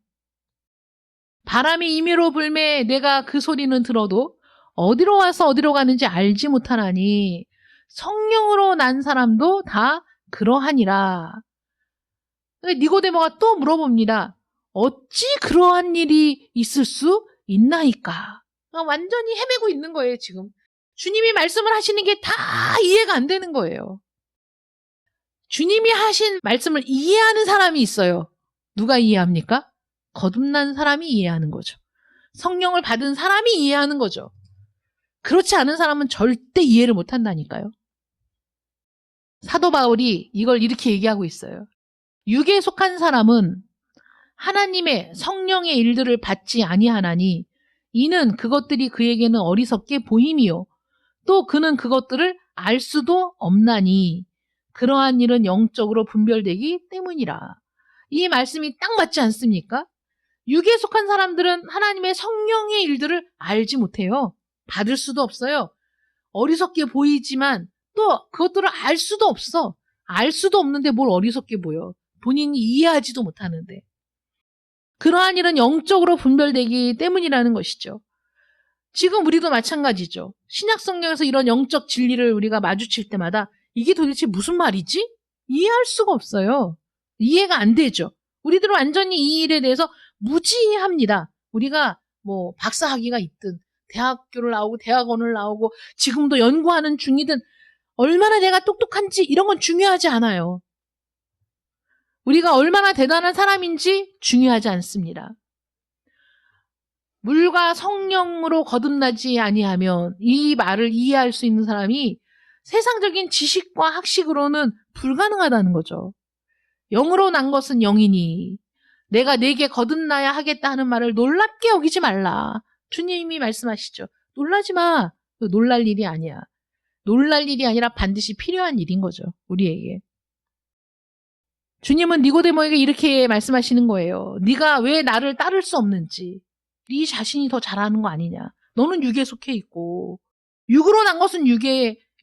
바람이 임의로 불매 내가 그 소리는 들어도 어디로 와서 어디로 가는지 알지 못하나니 성령으로 난 사람도 다 그러하니라. 니고데모가 또 물어봅니다. 어찌 그러한 일이 있을 수 있나이까? 완전히 헤매고 있는 거예요, 지금. 주님이 말씀을 하시는 게 다 이해가 안 되는 거예요. 주님이 하신 말씀을 이해하는 사람이 있어요. 누가 이해합니까? 거듭난 사람이 이해하는 거죠. 성령을 받은 사람이 이해하는 거죠. 그렇지 않은 사람은 절대 이해를 못 한다니까요. 사도 바울이 이걸 이렇게 얘기하고 있어요. 육에 속한 사람은 하나님의 성령의 일들을 받지 아니하나니 이는 그것들이 그에게는 어리석게 보임이요 또 그는 그것들을 알 수도 없나니 그러한 일은 영적으로 분별되기 때문이라. 이 말씀이 딱 맞지 않습니까? 육에 속한 사람들은 하나님의 성령의 일들을 알지 못해요. 받을 수도 없어요. 어리석게 보이지만 또 그것들을 알 수도 없어. 알 수도 없는데 뭘 어리석게 보여. 본인이 이해하지도 못하는데. 그러한 일은 영적으로 분별되기 때문이라는 것이죠. 지금 우리도 마찬가지죠. 신약 성경에서 이런 영적 진리를 우리가 마주칠 때마다 이게 도대체 무슨 말이지? 이해할 수가 없어요. 이해가 안 되죠. 우리들은 완전히 이 일에 대해서 무지합니다. 우리가 뭐 박사학위가 있든 대학교를 나오고 대학원을 나오고 지금도 연구하는 중이든 얼마나 내가 똑똑한지 이런 건 중요하지 않아요. 우리가 얼마나 대단한 사람인지 중요하지 않습니다. 물과 성령으로 거듭나지 아니하면 이 말을 이해할 수 있는 사람이 세상적인 지식과 학식으로는 불가능하다는 거죠. 영으로 난 것은 영이니 내가 내게 거듭나야 하겠다 하는 말을 놀랍게 여기지 말라. 주님이 말씀하시죠. 놀라지 마. 놀랄 일이 아니야. 놀랄 일이 아니라 반드시 필요한 일인 거죠. 우리에게. 주님은 니고데모에게 이렇게 말씀하시는 거예요. 네가 왜 나를 따를 수 없는지. 네 자신이 더 잘하는 거 아니냐. 너는 육에 속해 있고 육으로 난 것은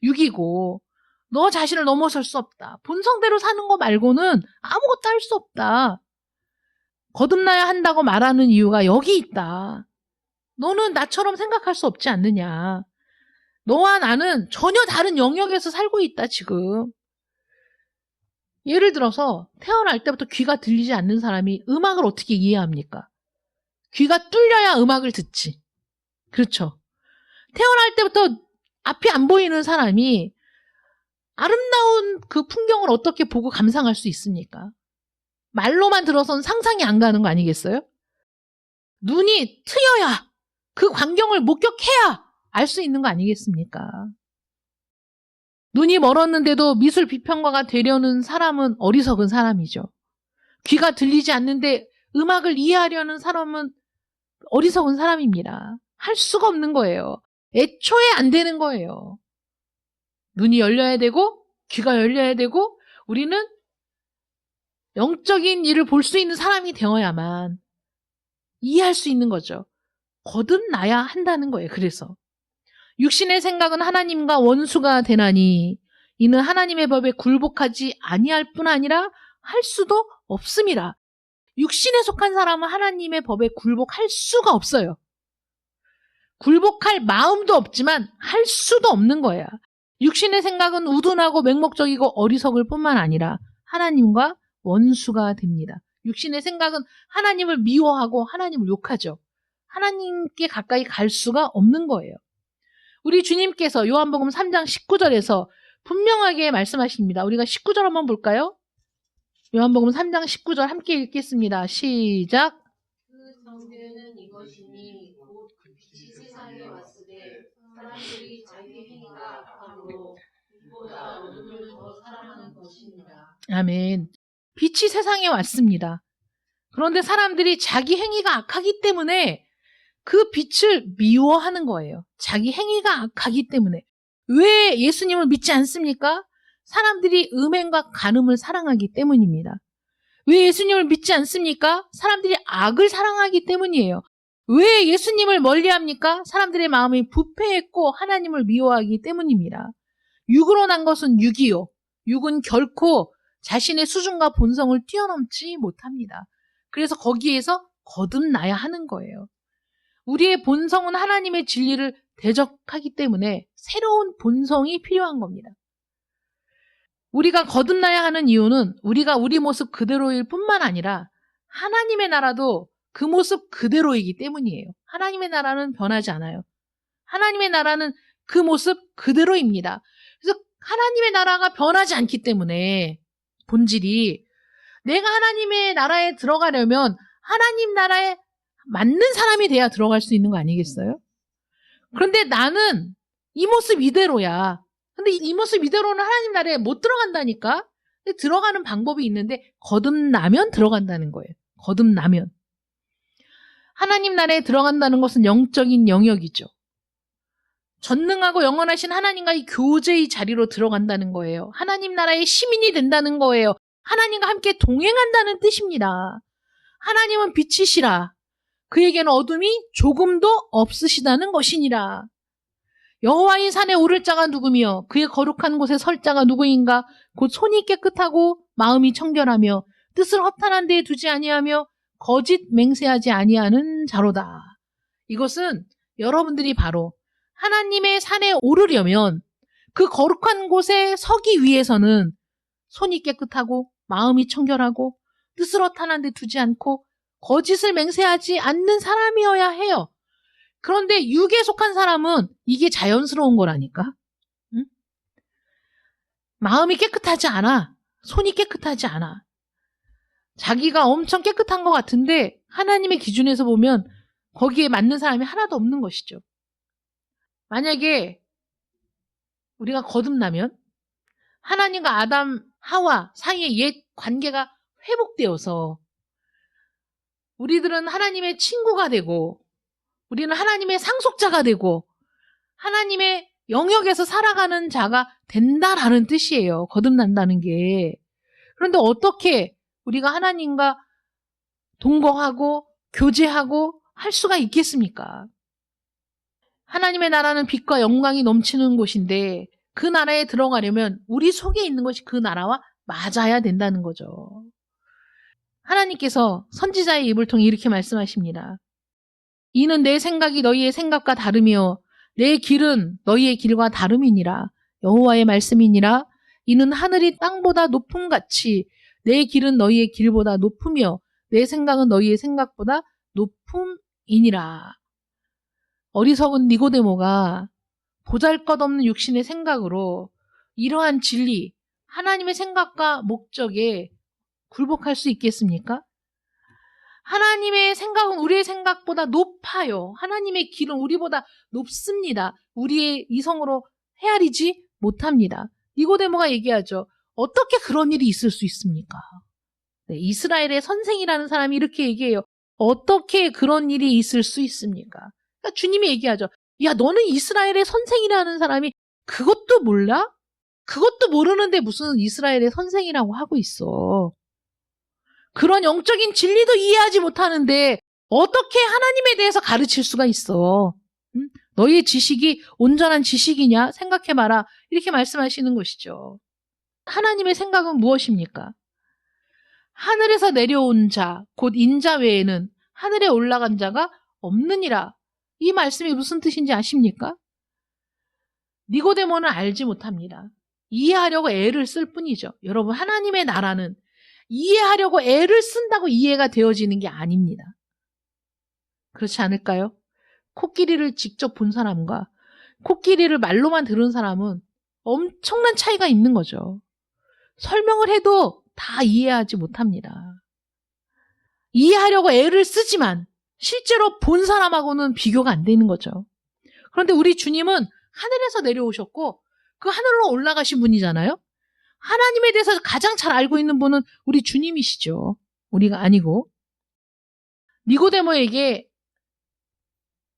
육이고 너 자신을 넘어설 수 없다. 본성대로 사는 거 말고는 아무것도 할 수 없다. 거듭나야 한다고 말하는 이유가 여기 있다. 너는 나처럼 생각할 수 없지 않느냐. 너와 나는 전혀 다른 영역에서 살고 있다 지금. 예를 들어서 태어날 때부터 귀가 들리지 않는 사람이 음악을 어떻게 이해합니까? 귀가 뚫려야 음악을 듣지. 그렇죠. 태어날 때부터 앞이 안 보이는 사람이 아름다운 그 풍경을 어떻게 보고 감상할 수 있습니까? 말로만 들어서는 상상이 안 가는 거 아니겠어요? 눈이 트여야 그 광경을 목격해야 알 수 있는 거 아니겠습니까? 눈이 멀었는데도 미술 비평가가 되려는 사람은 어리석은 사람이죠. 귀가 들리지 않는데 음악을 이해하려는 사람은 어리석은 사람입니다. 할 수가 없는 거예요. 애초에 안 되는 거예요. 눈이 열려야 되고 귀가 열려야 되고 우리는 영적인 일을 볼 수 있는 사람이 되어야만 이해할 수 있는 거죠. 거듭나야 한다는 거예요. 그래서 육신의 생각은 하나님과 원수가 되나니 이는 하나님의 법에 굴복하지 아니할 뿐 아니라 할 수도 없음이라. 육신에 속한 사람은 하나님의 법에 굴복할 수가 없어요. 굴복할 마음도 없지만 할 수도 없는 거야. 육신의 생각은 우둔하고 맹목적이고 어리석을 뿐만 아니라 하나님과 원수가 됩니다. 육신의 생각은 하나님을 미워하고 하나님을 욕하죠. 하나님께 가까이 갈 수가 없는 거예요. 우리 주님께서 요한복음 3장 19절에서 분명하게 말씀하십니다. 우리가 19절 한번 볼까요? 요한복음 3장 19절 함께 읽겠습니다. 시작. 그 정죄는 이것이니 곧 빛이 세상에 왔으되 사람들이 자기 행위가 악함으로 빛보다 어둠을 더 사랑하는 것입니다. 아멘. 빛이 세상에 왔습니다. 그런데 사람들이 자기 행위가 악하기 때문에 그 빛을 미워하는 거예요. 자기 행위가 악하기 때문에. 왜 예수님을 믿지 않습니까? 사람들이 음행과 간음을 사랑하기 때문입니다. 왜 예수님을 믿지 않습니까? 사람들이 악을 사랑하기 때문이에요. 왜 예수님을 멀리합니까? 사람들의 마음이 부패했고 하나님을 미워하기 때문입니다. 육으로 난 것은 육이요. 육은 결코 자신의 수준과 본성을 뛰어넘지 못합니다. 그래서 거기에서 거듭나야 하는 거예요. 우리의 본성은 하나님의 진리를 대적하기 때문에 새로운 본성이 필요한 겁니다. 우리가 거듭나야 하는 이유는 우리가 우리 모습 그대로일 뿐만 아니라 하나님의 나라도 그 모습 그대로이기 때문이에요. 하나님의 나라는 변하지 않아요. 하나님의 나라는 그 모습 그대로입니다. 그래서 하나님의 나라가 변하지 않기 때문에 본질이 내가 하나님의 나라에 들어가려면 하나님 나라에 맞는 사람이 돼야 들어갈 수 있는 거 아니겠어요? 그런데 나는 이 모습 이대로야. 근데 이 모습 이대로는 하나님 나라에 못 들어간다니까? 근데 들어가는 방법이 있는데 거듭나면 들어간다는 거예요. 거듭나면. 하나님 나라에 들어간다는 것은 영적인 영역이죠. 전능하고 영원하신 하나님과의 교제의 자리로 들어간다는 거예요. 하나님 나라의 시민이 된다는 거예요. 하나님과 함께 동행한다는 뜻입니다. 하나님은 빛이시라. 그에게는 어둠이 조금도 없으시다는 것이니라. 여호와의 산에 오를 자가 누구며 그의 거룩한 곳에 설 자가 누구인가? 곧 손이 깨끗하고 마음이 청결하며 뜻을 허탄한 데에 두지 아니하며 거짓 맹세하지 아니하는 자로다. 이것은 여러분들이 바로 하나님의 산에 오르려면 그 거룩한 곳에 서기 위해서는 손이 깨끗하고 마음이 청결하고 뜻을 허탄한 데 두지 않고 거짓을 맹세하지 않는 사람이어야 해요. 그런데 육에 속한 사람은 이게 자연스러운 거라니까. 응? 마음이 깨끗하지 않아. 손이 깨끗하지 않아. 자기가 엄청 깨끗한 것 같은데 하나님의 기준에서 보면 거기에 맞는 사람이 하나도 없는 것이죠. 만약에 우리가 거듭나면 하나님과 아담, 하와 사이의 옛 관계가 회복되어서 우리들은 하나님의 친구가 되고 우리는 하나님의 상속자가 되고 하나님의 영역에서 살아가는 자가 된다라는 뜻이에요. 거듭난다는 게. 그런데 어떻게 우리가 하나님과 동거하고 교제하고 할 수가 있겠습니까? 하나님의 나라는 빛과 영광이 넘치는 곳인데 그 나라에 들어가려면 우리 속에 있는 것이 그 나라와 맞아야 된다는 거죠. 하나님께서 선지자의 입을 통해 이렇게 말씀하십니다. 이는 내 생각이 너희의 생각과 다르며 내 길은 너희의 길과 다름이니라. 여호와의 말씀이니라. 이는 하늘이 땅보다 높음같이 내 길은 너희의 길보다 높으며 내 생각은 너희의 생각보다 높음이니라. 어리석은 니고데모가 보잘것없는 육신의 생각으로 이러한 진리, 하나님의 생각과 목적에 굴복할 수 있겠습니까? 하나님의 생각은 우리의 생각보다 높아요. 하나님의 길은 우리보다 높습니다. 우리의 이성으로 헤아리지 못합니다. 니고데모가 얘기하죠. 어떻게 그런 일이 있을 수 있습니까? 네, 이스라엘의 선생이라는 사람이 이렇게 얘기해요. 어떻게 그런 일이 있을 수 있습니까? 그러니까 주님이 얘기하죠. 야, 너는 이스라엘의 선생이라는 사람이 그것도 몰라? 그것도 모르는데 무슨 이스라엘의 선생이라고 하고 있어. 그런 영적인 진리도 이해하지 못하는데 어떻게 하나님에 대해서 가르칠 수가 있어? 응? 너희의 지식이 온전한 지식이냐? 생각해봐라. 이렇게 말씀하시는 것이죠. 하나님의 생각은 무엇입니까? 하늘에서 내려온 자, 곧 인자 외에는 하늘에 올라간 자가 없느니라. 이 말씀이 무슨 뜻인지 아십니까? 니고데모는 알지 못합니다. 이해하려고 애를 쓸 뿐이죠. 여러분, 하나님의 나라는 이해하려고 애를 쓴다고 이해가 되어지는 게 아닙니다. 그렇지 않을까요? 코끼리를 직접 본 사람과 코끼리를 말로만 들은 사람은 엄청난 차이가 있는 거죠. 설명을 해도 다 이해하지 못합니다. 이해하려고 애를 쓰지만 실제로 본 사람하고는 비교가 안 되는 거죠. 그런데 우리 주님은 하늘에서 내려오셨고 그 하늘로 올라가신 분이잖아요. 하나님에 대해서 가장 잘 알고 있는 분은 우리 주님이시죠. 우리가 아니고. 니고데모에게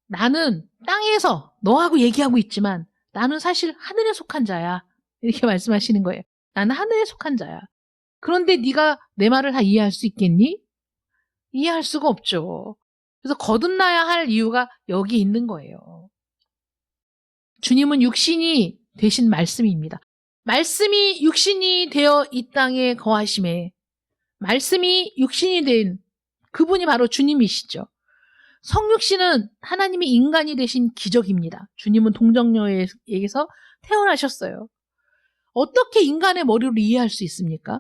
나는 땅에서 너하고 얘기하고 있지만 나는 사실 하늘에 속한 자야. 이렇게 말씀하시는 거예요. 나는 하늘에 속한 자야. 그런데 네가 내 말을 다 이해할 수 있겠니? 이해할 수가 없죠. 그래서 거듭나야 할 이유가 여기 있는 거예요. 주님은 육신이 되신 말씀입니다. 말씀이 육신이 되어 이 땅에 거하심에 말씀이 육신이 된 그분이 바로 주님이시죠. 성육신은 하나님이 인간이 되신 기적입니다. 주님은 동정녀에게서 태어나셨어요. 어떻게 인간의 머리로 이해할 수 있습니까?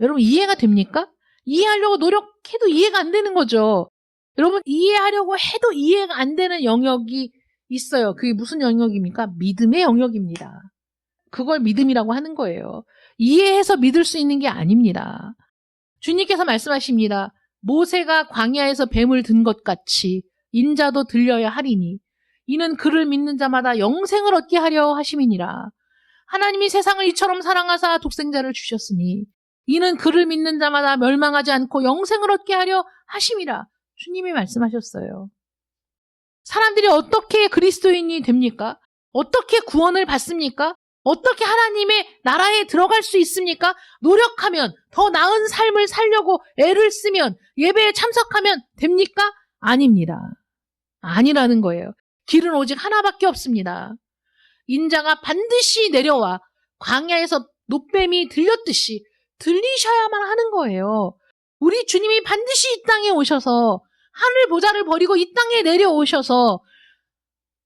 여러분 이해가 됩니까? 이해하려고 노력해도 이해가 안 되는 거죠. 여러분 이해하려고 해도 이해가 안 되는 영역이 있어요. 그게 무슨 영역입니까? 믿음의 영역입니다. 그걸 믿음이라고 하는 거예요. 이해해서 믿을 수 있는 게 아닙니다. 주님께서 말씀하십니다. 모세가 광야에서 뱀을 든 것 같이 인자도 들려야 하리니 이는 그를 믿는 자마다 영생을 얻게 하려 하심이니라. 하나님이 세상을 이처럼 사랑하사 독생자를 주셨으니 이는 그를 믿는 자마다 멸망하지 않고 영생을 얻게 하려 하심이라. 주님이 말씀하셨어요. 사람들이 어떻게 그리스도인이 됩니까? 어떻게 구원을 받습니까? 어떻게 하나님의 나라에 들어갈 수 있습니까? 노력하면, 더 나은 삶을 살려고 애를 쓰면, 예배에 참석하면 됩니까? 아닙니다. 아니라는 거예요. 길은 오직 하나밖에 없습니다. 인자가 반드시 내려와 광야에서 노뱀이 들렸듯이 들리셔야만 하는 거예요. 우리 주님이 반드시 이 땅에 오셔서 하늘 보좌를 버리고 이 땅에 내려오셔서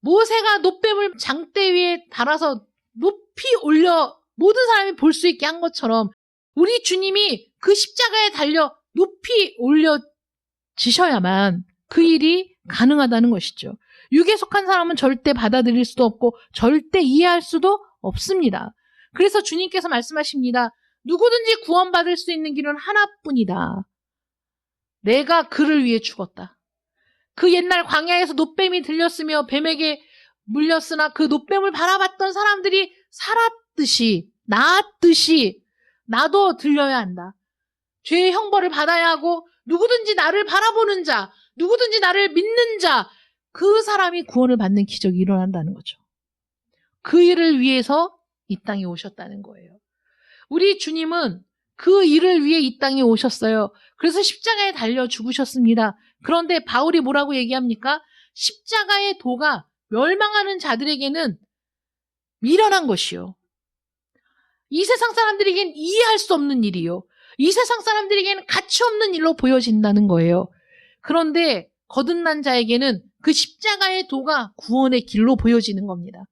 모세가 노뱀을 장대 위에 달아서 높이 올려 모든 사람이 볼 수 있게 한 것처럼 우리 주님이 그 십자가에 달려 높이 올려지셔야만 그 일이 가능하다는 것이죠. 육에 속한 사람은 절대 받아들일 수도 없고 절대 이해할 수도 없습니다. 그래서 주님께서 말씀하십니다. 누구든지 구원받을 수 있는 길은 하나뿐이다. 내가 그를 위해 죽었다. 그 옛날 광야에서 노뱀이 들렸으며 뱀에게 물렸으나 그 노뱀을 바라봤던 사람들이 살았듯이 나았듯이 나도 들려야 한다. 죄의 형벌을 받아야 하고 누구든지 나를 바라보는 자, 누구든지 나를 믿는 자, 그 사람이 구원을 받는 기적이 일어난다는 거죠. 그 일을 위해서 이 땅에 오셨다는 거예요. 우리 주님은 그 일을 위해 이 땅에 오셨어요. 그래서 십자가에 달려 죽으셨습니다. 그런데 바울이 뭐라고 얘기합니까? 십자가의 도가 멸망하는 자들에게는 미련한 것이요. 이 세상 사람들에게는 이해할 수 없는 일이요. 이 세상 사람들에게는 가치 없는 일로 보여진다는 거예요. 그런데 거듭난 자에게는 그 십자가의 도가 구원의 길로 보여지는 겁니다.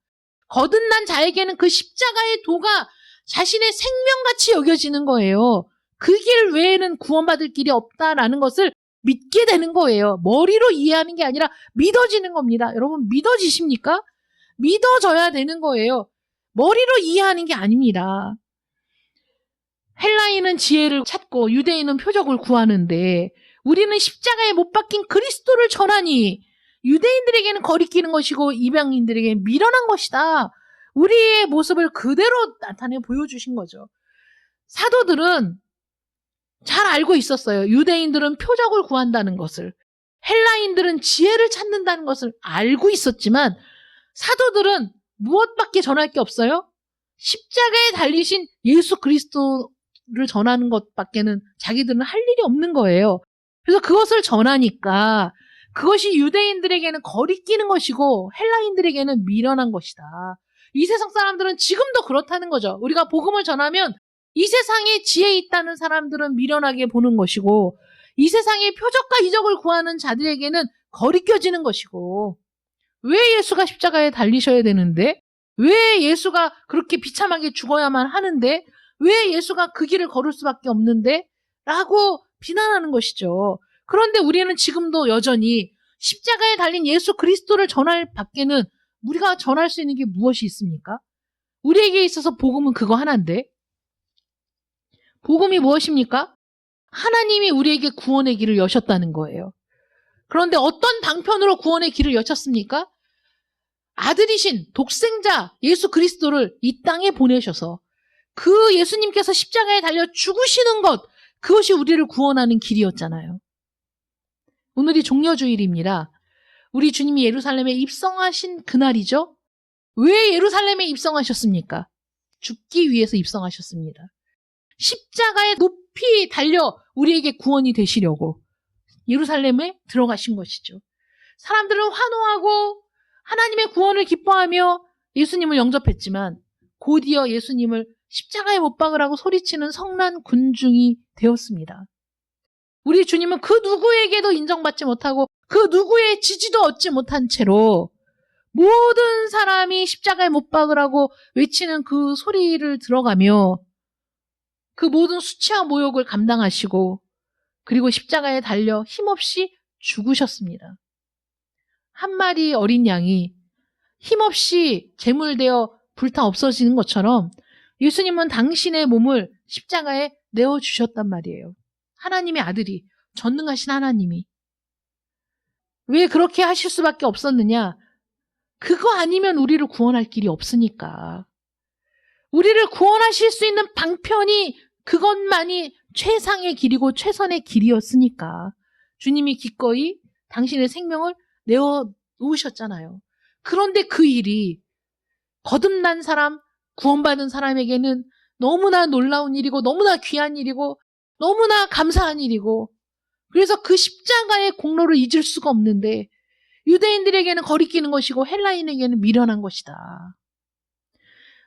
거듭난 자에게는 그 십자가의 도가 자신의 생명같이 여겨지는 거예요. 그 길 외에는 구원받을 길이 없다라는 것을 믿게 되는 거예요. 머리로 이해하는 게 아니라 믿어지는 겁니다. 여러분 믿어지십니까? 믿어져야 되는 거예요. 머리로 이해하는 게 아닙니다. 헬라인은 지혜를 찾고 유대인은 표적을 구하는데 우리는 십자가에 못 박힌 그리스도를 전하니 유대인들에게는 거리끼는 것이고 이방인들에게는 미련한 것이다. 우리의 모습을 그대로 나타내 보여주신 거죠. 사도들은 잘 알고 있었어요. 유대인들은 표적을 구한다는 것을, 헬라인들은 지혜를 찾는다는 것을 알고 있었지만 사도들은 무엇밖에 전할 게 없어요? 십자가에 달리신 예수 그리스도를 전하는 것밖에는 자기들은 할 일이 없는 거예요. 그래서 그것을 전하니까 그것이 유대인들에게는 거리끼는 것이고 헬라인들에게는 미련한 것이다. 이 세상 사람들은 지금도 그렇다는 거죠. 우리가 복음을 전하면 이 세상에 지혜 있다는 사람들은 미련하게 보는 것이고 이 세상에 표적과 이적을 구하는 자들에게는 거리껴지는 것이고 왜 예수가 십자가에 달리셔야 되는데? 왜 예수가 그렇게 비참하게 죽어야만 하는데? 왜 예수가 그 길을 걸을 수밖에 없는데? 라고 비난하는 것이죠. 그런데 우리는 지금도 여전히 십자가에 달린 예수 그리스도를 전할 밖에는 우리가 전할 수 있는 게 무엇이 있습니까? 우리에게 있어서 복음은 그거 하나인데 복음이 무엇입니까? 하나님이 우리에게 구원의 길을 여셨다는 거예요. 그런데 어떤 방편으로 구원의 길을 여셨습니까? 아들이신 독생자 예수 그리스도를 이 땅에 보내셔서 그 예수님께서 십자가에 달려 죽으시는 것, 그것이 우리를 구원하는 길이었잖아요. 오늘이 종려주일입니다. 우리 주님이 예루살렘에 입성하신 그날이죠. 왜 예루살렘에 입성하셨습니까? 죽기 위해서 입성하셨습니다. 십자가에 높이 달려 우리에게 구원이 되시려고 예루살렘에 들어가신 것이죠. 사람들은 환호하고 하나님의 구원을 기뻐하며 예수님을 영접했지만 곧이어 예수님을 십자가에 못 박으라고 소리치는 성난 군중이 되었습니다. 우리 주님은 그 누구에게도 인정받지 못하고 그 누구의 지지도 얻지 못한 채로 모든 사람이 십자가에 못 박으라고 외치는 그 소리를 들어가며 그 모든 수치와 모욕을 감당하시고 그리고 십자가에 달려 힘없이 죽으셨습니다. 한 마리 어린 양이 힘없이 제물되어 불타 없어지는 것처럼 예수님은 당신의 몸을 십자가에 내어주셨단 말이에요. 하나님의 아들이, 전능하신 하나님이. 왜 그렇게 하실 수밖에 없었느냐? 그거 아니면 우리를 구원할 길이 없으니까. 우리를 구원하실 수 있는 방편이 그것만이 최상의 길이고 최선의 길이었으니까 주님이 기꺼이 당신의 생명을 내어놓으셨잖아요. 그런데 그 일이 거듭난 사람, 구원받은 사람에게는 너무나 놀라운 일이고 너무나 귀한 일이고 너무나 감사한 일이고 그래서 그 십자가의 공로를 잊을 수가 없는데 유대인들에게는 거리끼는 것이고 헬라인에게는 미련한 것이다.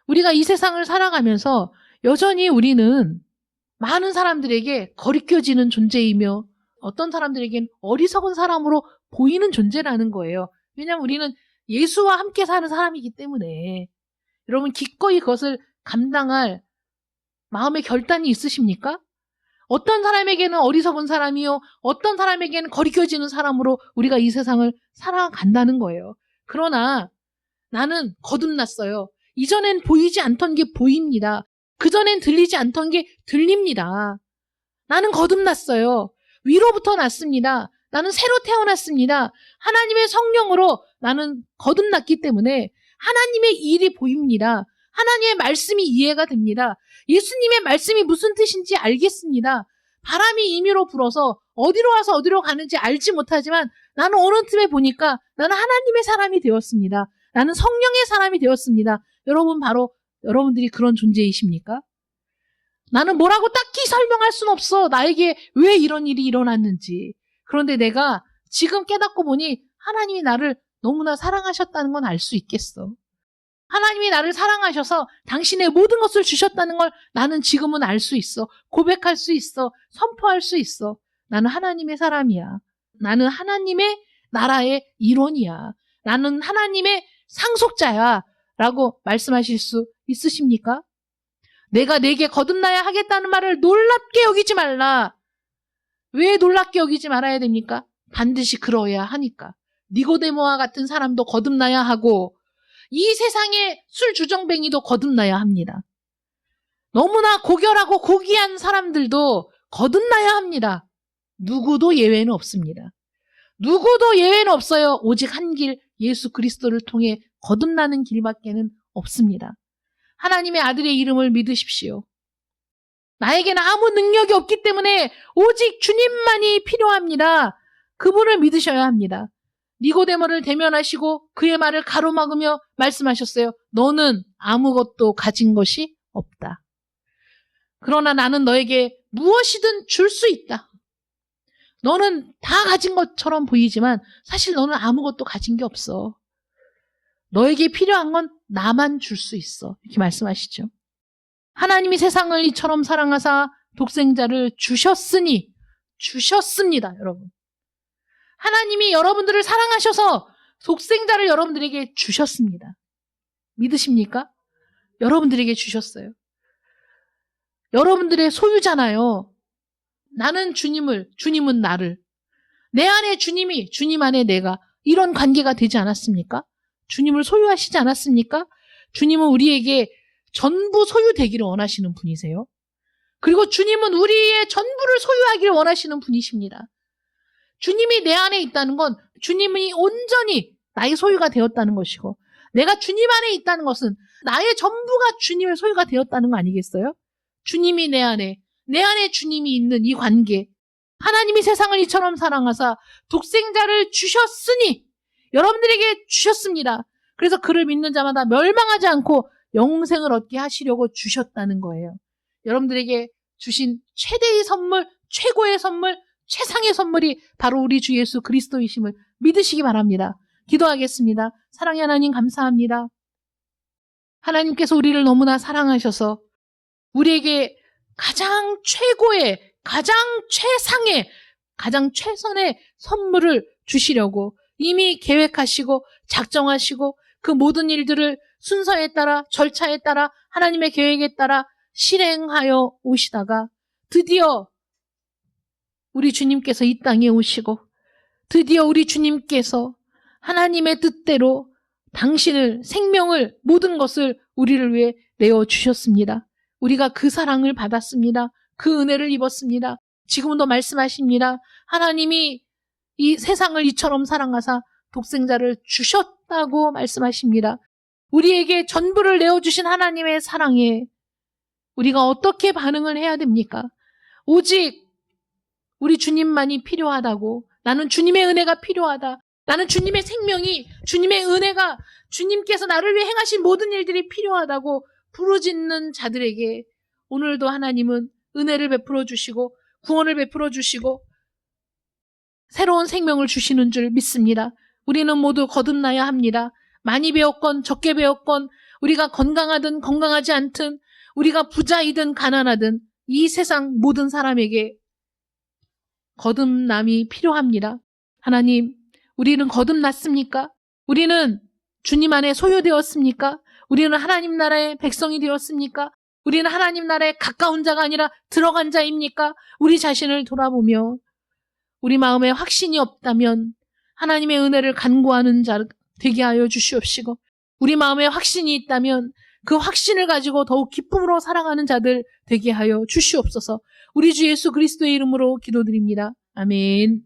우리가 이 세상을 살아가면서 여전히 우리는 많은 사람들에게 거리껴지는 존재이며 어떤 사람들에게는 어리석은 사람으로 보이는 존재라는 거예요. 왜냐하면 우리는 예수와 함께 사는 사람이기 때문에. 여러분 기꺼이 그것을 감당할 마음의 결단이 있으십니까? 어떤 사람에게는 어리석은 사람이요, 어떤 사람에게는 거리껴지는 사람으로 우리가 이 세상을 살아간다는 거예요. 그러나 나는 거듭났어요. 이전엔 보이지 않던 게 보입니다. 그전엔 들리지 않던 게 들립니다. 나는 거듭났어요. 위로부터 났습니다. 나는 새로 태어났습니다. 하나님의 성령으로 나는 거듭났기 때문에 하나님의 일이 보입니다. 하나님의 말씀이 이해가 됩니다. 예수님의 말씀이 무슨 뜻인지 알겠습니다. 바람이 임의로 불어서 어디로 와서 어디로 가는지 알지 못하지만 나는 어느 틈에 보니까 나는 하나님의 사람이 되었습니다. 나는 성령의 사람이 되었습니다. 여러분 바로 여러분들이 그런 존재이십니까? 나는 뭐라고 딱히 설명할 순 없어. 나에게 왜 이런 일이 일어났는지. 그런데 내가 지금 깨닫고 보니 하나님이 나를 너무나 사랑하셨다는 건 알 수 있겠어. 하나님이 나를 사랑하셔서 당신의 모든 것을 주셨다는 걸 나는 지금은 알 수 있어. 고백할 수 있어. 선포할 수 있어. 나는 하나님의 사람이야. 나는 하나님의 나라의 일원이야. 나는 하나님의 상속자야. 라고 말씀하실 수 있으십니까? 내가 내게 거듭나야 하겠다는 말을 놀랍게 여기지 말라. 왜 놀랍게 여기지 말아야 됩니까? 반드시 그러해야 하니까. 니고데모와 같은 사람도 거듭나야 하고 이 세상의 술주정뱅이도 거듭나야 합니다. 너무나 고결하고 고귀한 사람들도 거듭나야 합니다. 누구도 예외는 없습니다. 누구도 예외는 없어요. 오직 한 길, 예수 그리스도를 통해 거듭나는 길밖에는 없습니다. 하나님의 아들의 이름을 믿으십시오. 나에게는 아무 능력이 없기 때문에 오직 주님만이 필요합니다. 그분을 믿으셔야 합니다. 니고데모를 대면하시고 그의 말을 가로막으며 말씀하셨어요. 너는 아무것도 가진 것이 없다. 그러나 나는 너에게 무엇이든 줄 수 있다. 너는 다 가진 것처럼 보이지만 사실 너는 아무것도 가진 게 없어. 너에게 필요한 건 나만 줄 수 있어. 이렇게 말씀하시죠. 하나님이 세상을 이처럼 사랑하사 독생자를 주셨습니다, 여러분. 하나님이 여러분들을 사랑하셔서 독생자를 여러분들에게 주셨습니다. 믿으십니까? 여러분들에게 주셨어요. 여러분들의 소유잖아요. 나는 주님을, 주님은 나를. 내 안에 주님이, 주님 안에 내가 이런 관계가 되지 않았습니까? 주님을 소유하시지 않았습니까? 주님은 우리에게 전부 소유되기를 원하시는 분이세요. 그리고 주님은 우리의 전부를 소유하기를 원하시는 분이십니다. 주님이 내 안에 있다는 건 주님이 온전히 나의 소유가 되었다는 것이고 내가 주님 안에 있다는 것은 나의 전부가 주님의 소유가 되었다는 거 아니겠어요? 주님이 내 안에 주님이 있는 이 관계. 하나님이 세상을 이처럼 사랑하사 독생자를 주셨으니 여러분들에게 주셨습니다. 그래서 그를 믿는 자마다 멸망하지 않고 영생을 얻게 하시려고 주셨다는 거예요. 여러분들에게 주신 최대의 선물, 최고의 선물, 최상의 선물이 바로 우리 주 예수 그리스도이심을 믿으시기 바랍니다. 기도하겠습니다. 사랑의 하나님 감사합니다. 하나님께서 우리를 너무나 사랑하셔서 우리에게 가장 최고의, 가장 최상의, 가장 최선의 선물을 주시려고 이미 계획하시고 작정하시고 그 모든 일들을 순서에 따라 절차에 따라 하나님의 계획에 따라 실행하여 오시다가 드디어 우리 주님께서 이 땅에 오시고 드디어 우리 주님께서 하나님의 뜻대로 당신을 생명을 모든 것을 우리를 위해 내어주셨습니다. 우리가 그 사랑을 받았습니다. 그 은혜를 입었습니다. 지금도 말씀하십니다. 하나님이 이 세상을 이처럼 사랑하사 독생자를 주셨다고 말씀하십니다. 우리에게 전부를 내어주신 하나님의 사랑에 우리가 어떻게 반응을 해야 됩니까? 오직 우리 주님만이 필요하다고, 나는 주님의 은혜가 필요하다, 나는 주님의 생명이, 주님의 은혜가, 주님께서 나를 위해 행하신 모든 일들이 필요하다고 부르짖는 자들에게 오늘도 하나님은 은혜를 베풀어 주시고 구원을 베풀어 주시고 새로운 생명을 주시는 줄 믿습니다. 우리는 모두 거듭나야 합니다. 많이 배웠건 적게 배웠건 우리가 건강하든 건강하지 않든 우리가 부자이든 가난하든 이 세상 모든 사람에게 거듭남이 필요합니다. 하나님, 우리는 거듭났습니까? 우리는 주님 안에 소유되었습니까? 우리는 하나님 나라의 백성이 되었습니까? 우리는 하나님 나라에 가까운 자가 아니라 들어간 자입니까? 우리 자신을 돌아보며 우리 마음에 확신이 없다면 하나님의 은혜를 간구하는 자 되게 하여 주시옵시고, 우리 마음에 확신이 있다면 그 확신을 가지고 더욱 기쁨으로 살아가는 자들 되게 하여 주시옵소서. 우리 주 예수 그리스도의 이름으로 기도드립니다. 아멘.